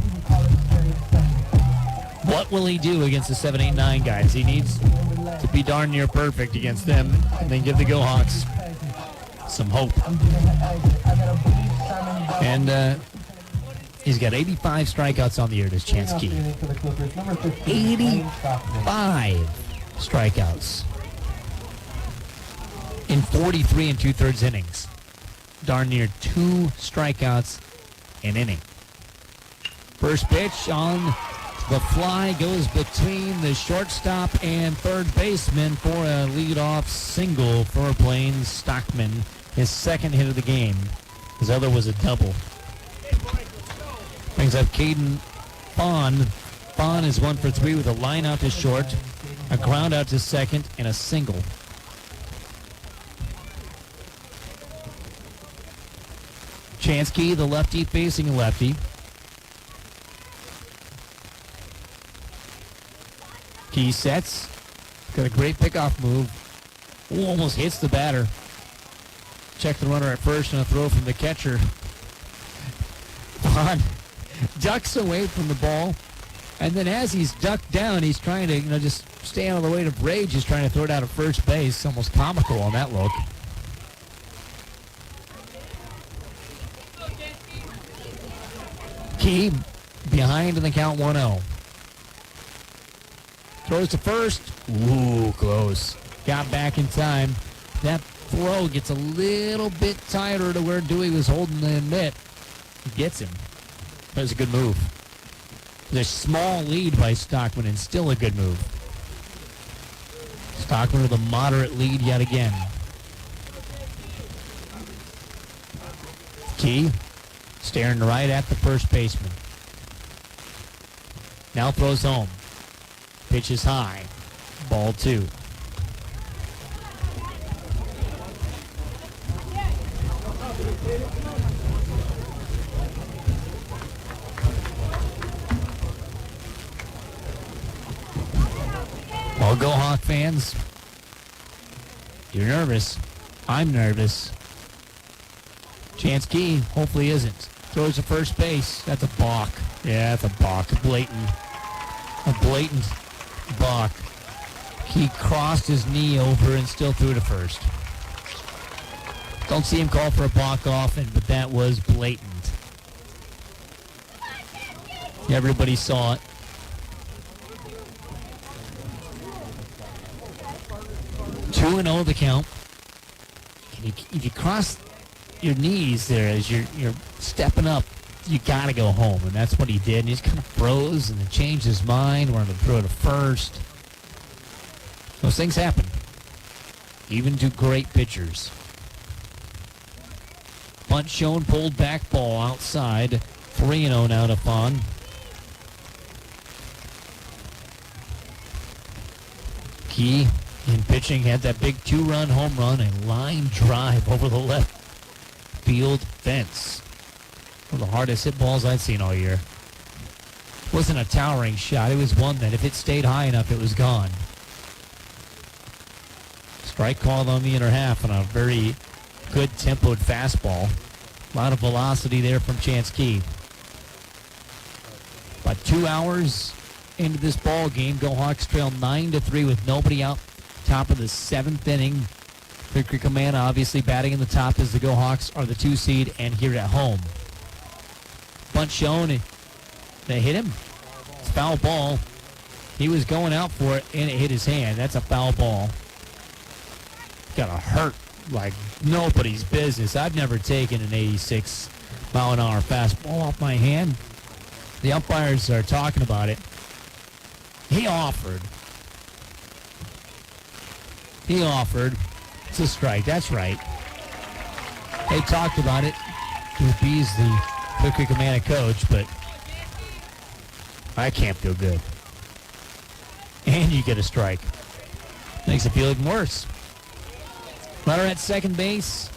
What will he do against the 7, 8, 9 guys? He needs to be darn near perfect against them and then give the Go Hawks some hope. And he's got 85 strikeouts on the year, does Chance Key. 85 strikeouts in 43 and 2/3 innings. Darn near 2 strikeouts an inning. First pitch on the fly goes between the shortstop and third baseman for a leadoff single for Plains Stockman. His second hit of the game. His other was a double. Brings up Caden Bond. Bond is 1 for 3 with a line out to short, a ground out to second, and a single. Chance Key, the lefty facing a lefty. Key sets. Got a great pickoff move. Ooh, almost hits the batter. Check the runner at first and a throw from the catcher. Bond ducks away from the ball. And then as he's ducked down, he's trying to, just stay out of the weight of rage. He's trying to throw it out at first base. Almost comical on that look. Key behind in the count 1-0. Throws to first. Ooh, close. Got back in time. That throw gets a little bit tighter to where Dewey was holding the mitt. He gets him. That was a good move. There's a small lead by Stockman and still a good move. Stockman with a moderate lead yet again. Key staring right at the first baseman. Now throws home. Pitch is high. Ball 2. Well, Go Hawk fans, you're nervous. I'm nervous. Chance Key hopefully isn't. Throws to first base. That's a balk. Yeah, that's a balk. A blatant balk. He crossed his knee over and still threw to first. Don't see him call for a balk often, but that was blatant. Everybody saw it. Two and 0 the count. And if you cross your knees there as you're stepping up, you got to go home. And that's what he did. And he just kind of froze and then changed his mind, wanted to throw to first. Those things happen. Even to great pitchers. Bunt shown, pulled back ball outside. 3-0 now to Fawn. Key in pitching had that big 2-run home run, a line drive over the left field fence. One of the hardest hit balls I've seen all year. It wasn't a towering shot. It was one that if it stayed high enough, it was gone. Strike called on the inner half on a very good tempoed fastball. A lot of velocity there from Chance Key. About 2 hours into this ball game, Go Hawks trail 9-3 with nobody out. Top of the 7th inning. Victory Command obviously batting in the top as the Go Hawks are the 2 seed and here at home. Bunt shown. They hit him. It's foul ball. He was going out for it and it hit his hand. That's a foul ball. Gotta hurt like nobody's business. I've never taken an 86 mile an hour fastball off my hand. The umpires are talking about it. He offered. It's a strike. That's right. They talked about it. He's the Victory Command coach, but I can't feel good. And you get a strike. Makes it feel even worse. Runner at second base.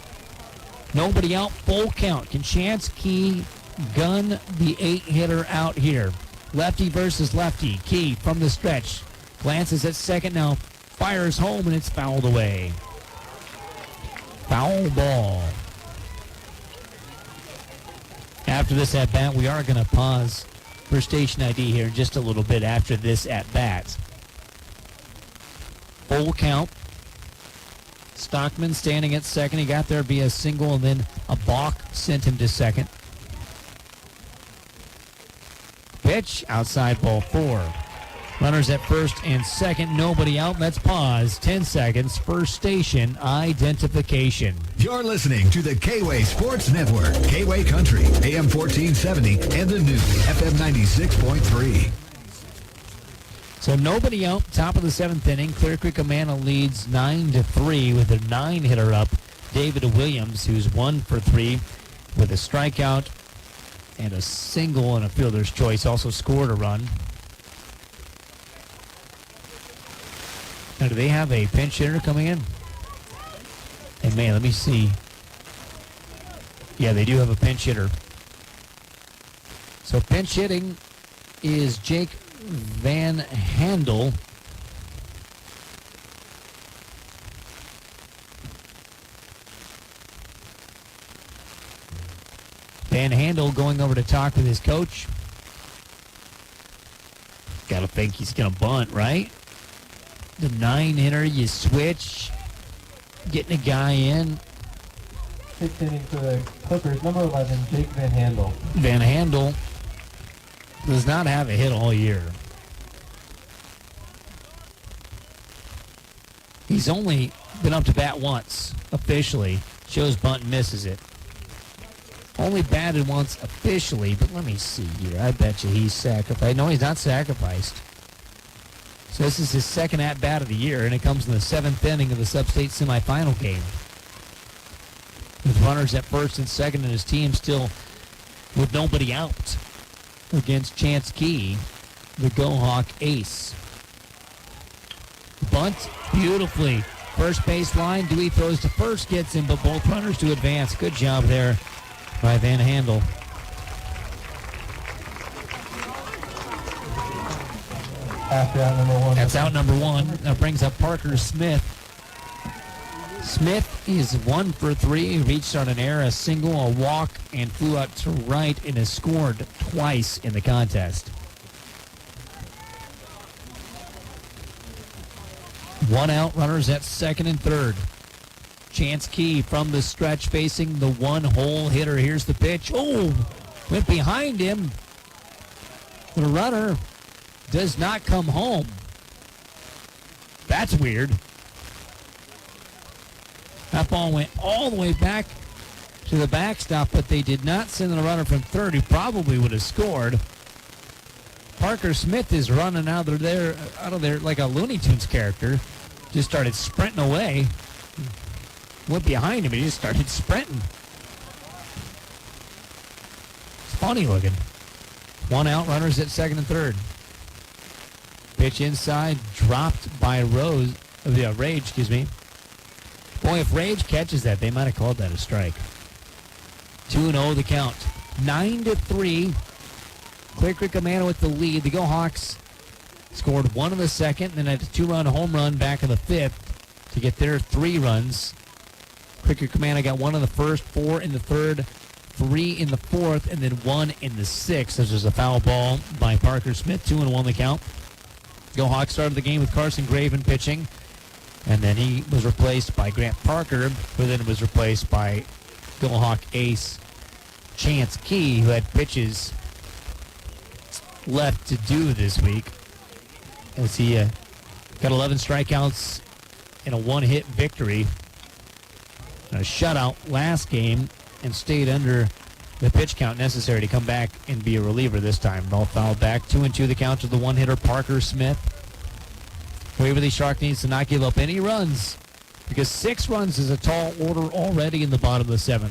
Nobody out. Full count. Can Chance Key gun the 8-hitter out here? Lefty versus lefty. Key from the stretch. Glances at second now. Fires home and it's fouled away. Foul ball. After this at-bat, we are going to pause for station ID here in just a little bit after this at-bat. Full count. Stockman standing at second. He got there via single, and then a balk sent him to second. Pitch, outside ball 4. Runners at first and second, nobody out. Let's pause. 10 seconds. First station identification. You're listening to the K-Way Sports Network. K-Way Country, AM 1470, and the new FM 96.3. So nobody out. Top of the 7th inning. Clear Creek Amana leads 9-3 with a 9-hitter up. David Williams, who's 1 for 3 with a strikeout and a single and a fielder's choice. Also scored a run. Now, do they have a pinch hitter coming in? And man, let me see. Yeah, they do have a pinch hitter. So pinch hitting is Jake Van Handel. Van Handel going over to talk with his coach. Gotta think he's gonna bunt, right? The 9-hitter, you switch, getting a guy in. 6th inning for the Clippers, number 11, Jake Van Handel. Van Handel does not have a hit all year. He's only been up to bat once, officially. Shows bunt and misses it. Only batted once officially, but let me see here. I bet you he's sacrificed. No, he's not sacrificed. So this is his second at-bat of the year, and it comes in the 7th inning of the Sub-State semifinal game. With runners at first and second, and his team still with nobody out against Chance Key, the Go-Hawk ace. Bunt beautifully. First base line, Dewey throws to first, gets him, but both runners to advance. Good job there by Van Handel. After out number 1. That's out number 1. That brings up Parker Smith. Smith is 1 for 3. He reached on an error, a single, a walk, and flew out to right and has scored twice in the contest. 1 out, runners at second and third. Chance Key from the stretch facing the 1-hole hitter. Here's the pitch. Oh, went behind him. The runner does not come home. That's weird. That ball went all the way back to the backstop, but they did not send the runner from third, who probably would have scored. Parker Smith is running out of there like a Looney Tunes character. Just started sprinting away. Went behind him and he just started sprinting. It's funny looking. 1 out, runners at second and third. Pitch inside, dropped by Rage, Boy, if Rage catches that, they might have called that a strike. 2-0 the count. 9-3. Clear Creek Amana with the lead. The Go Hawks scored 1 in the second, and then had a 2-run home run back in the 5th to get their 3 runs. Clear Creek Amana got 1 in the first, 4 in the third, 3 in the fourth, and then 1 in the 6th. This was a foul ball by Parker Smith. 2-1 the count. Go Hawks started the game with Carson Graven pitching, and then he was replaced by Grant Parker, who then was replaced by Go Hawk ace Chance Key, who had pitches left to do this week. As he got 11 strikeouts in a 1-hit victory, a shutout last game, and stayed under the pitch count necessary to come back and be a reliever this time. Ball fouled back. 2-2 the count to the 1-hitter Parker Smith. Waverly Shark needs to not give up any runs, because 6 runs is a tall order already in the bottom of the 7th.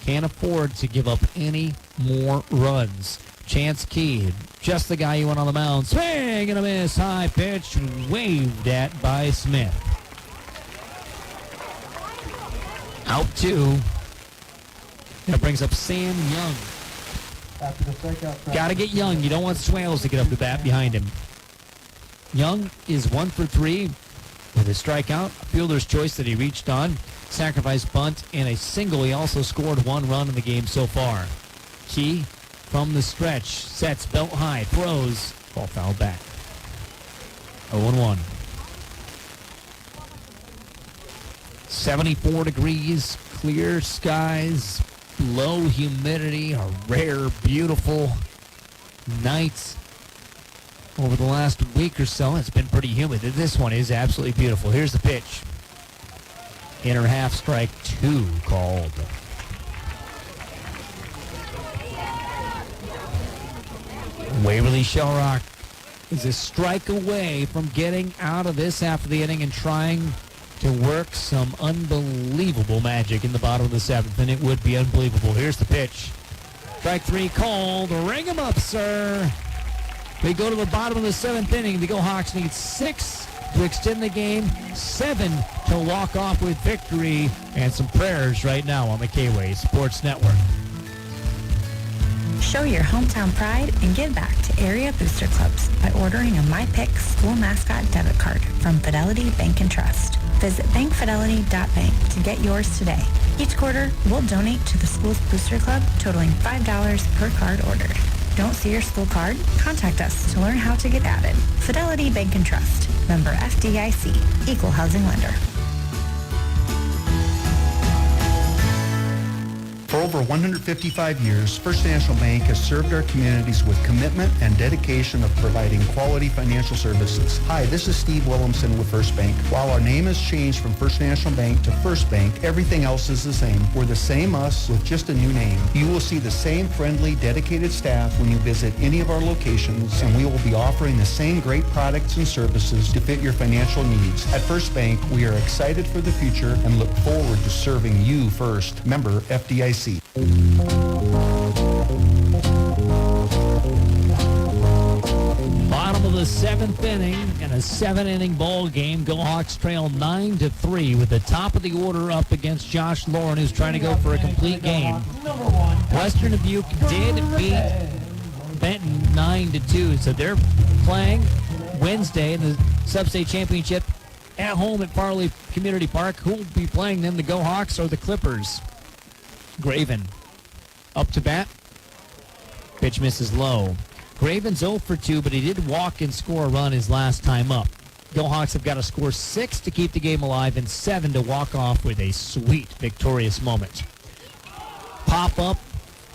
Can't afford to give up any more runs. Chance Key, just the guy you want on the mound. Swing and a miss. High pitch waved at by Smith. Out 2. That brings up Sam Young. After the strikeout. Got to get Young. You don't want Swales to get up the bat behind him. Young is 1 for 3 with a strikeout, a fielder's choice that he reached on, sacrifice bunt, and a single. He also scored 1 run in the game so far. Key from the stretch, sets, belt high, throws, ball fouled back. 0-1. 74 degrees, clear skies, low humidity, a rare, beautiful night over the last week or so. It's been pretty humid. This one is absolutely beautiful. Here's the pitch. Inner half, strike 2 called. Waverly Shell Rock is a strike away from getting out of this half of the inning and trying to work some unbelievable magic in the bottom of the 7th, and it would be unbelievable. Here's the pitch. Strike 3 called. Ring him up, sir. We go to the bottom of the 7th inning. The Go Hawks need 6 to extend the game, 7 to walk off with victory, and some prayers right now on the K-Way Sports Network. Show your hometown pride and give back to area booster clubs by ordering a MyPick school mascot debit card from Fidelity Bank and Trust. Visit bankfidelity.bank to get yours today. Each quarter, we'll donate to the school's booster club, totaling $5 per card ordered. Don't see your school card? Contact us to learn how to get added. Fidelity Bank and Trust. Member FDIC. Equal housing lender. For over 155 years, First National Bank has served our communities with commitment and dedication of providing quality financial services. Hi, this is Steve Williamson with First Bank. While our name has changed from First National Bank to First Bank, everything else is the same. We're the same us with just a new name. You will see the same friendly, dedicated staff when you visit any of our locations, and we will be offering the same great products and services to fit your financial needs. At First Bank, we are excited for the future and look forward to serving you first. Member FDIC. Bottom of the 7th inning in a 7-inning ball game. Go Hawks trail 9-3 with the top of the order up against Josh Lauren, who's trying to go for a complete game. Western Dubuque did beat Benton 9-2, so they're playing Wednesday in the Sub-State Championship at home at Farley Community Park. Who will be playing them, the Go Hawks or the Clippers? Graven up to bat. Pitch misses low. Graven's 0 for 2, but he did walk and score a run his last time up. Go Hawks have got to score 6 to keep the game alive and 7 to walk off with a sweet, victorious moment. Pop up.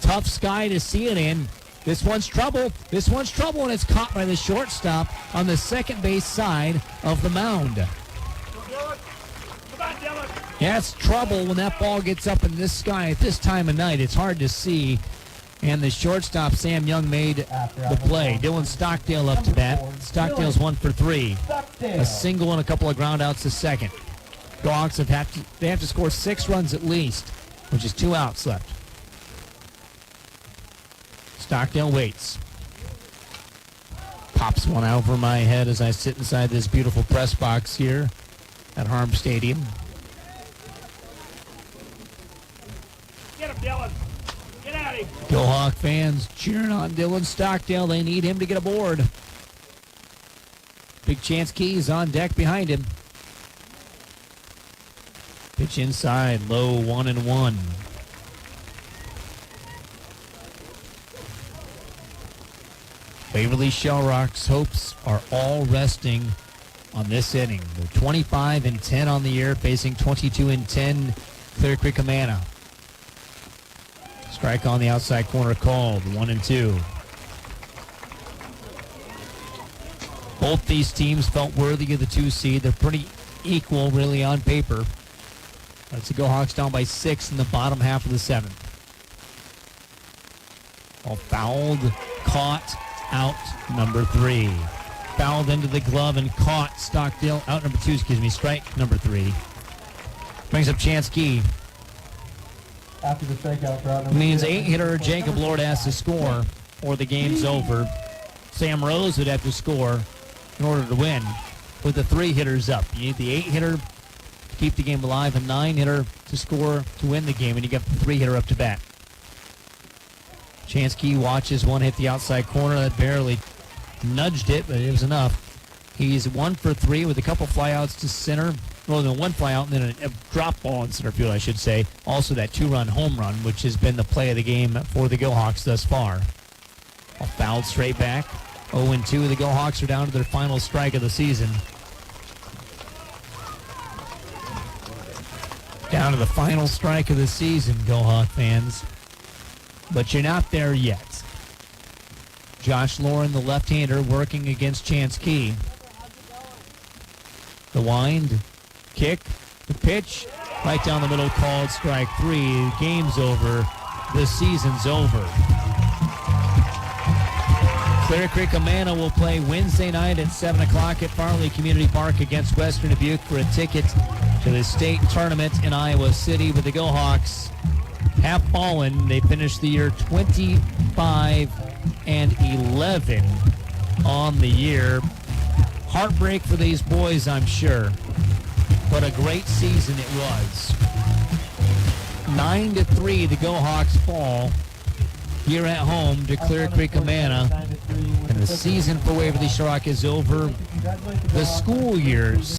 Tough sky to see it in. This one's trouble. This one's trouble, and it's caught by the shortstop on the second base side of the mound. Yeah, it's trouble when that ball gets up in this sky at this time of night. It's hard to see. And the shortstop, Sam Young, made the play. Dylan Stockdale up to bat. Stockdale's 1 for 3. A single and a couple of ground outs to second. Dogs have to score 6 runs at least, which is 2 outs left. Stockdale waits. Pops one out over my head as I sit inside this beautiful press box here at Harm Stadium. Get him, Dylan. Get out of here. Go Hawk fans cheering on Dylan Stockdale. They need him to get aboard. Big Chance Keys on deck behind him. Pitch inside, low 1-1. Waverly Shell Rock's hopes are all resting on this inning. They're 25-10 on the year, facing 22-10 Clear Creek Amana. Strike on the outside corner called, 1-2. Both these teams felt worthy of the 2 seed. They're pretty equal, really, on paper. Let's go Hawks down by 6 in the bottom half of the 7th. All fouled, caught, out number 3. Fouled into the glove and caught. Stockdale, out number 2, strike number 3. Brings up Chance Key. After the strikeout, round number Means 2. 8-hitter Jacob Lord has to score or the game's over. Sam Rose would have to score in order to win with the 3 hitters up. You need the 8-hitter to keep the game alive, a 9-hitter to score to win the game, and you got the 3-hitter up to bat. Chance Key watches one hit the outside corner. That barely nudged it, but it was enough. He's 1 for 3 with a couple flyouts to center. Well, then 1 flyout and then a drop ball in center field, I should say. Also that 2-run home run, which has been the play of the game for the Go Hawks thus far. All fouled straight back. 0-2. The Go Hawks are down to their final strike of the season. Down to the final strike of the season, Go Hawk fans. But you're not there yet. Josh Lauren, the left-hander, working against Chance Key. The wind, kick, the pitch, right down the middle, called strike 3. The game's over. The season's over. Clear Creek Amana will play Wednesday night at 7 o'clock at Farley Community Park against Western Dubuque for a ticket to the state tournament in Iowa City. But the Go Hawks have fallen. They finished the year 25-11 on the year. Heartbreak for these boys, I'm sure. But a great season it was. 9-3, the Go Hawks fall here at home to Clear Creek Amana. And the season for Waverly Shell Rock is over. The school years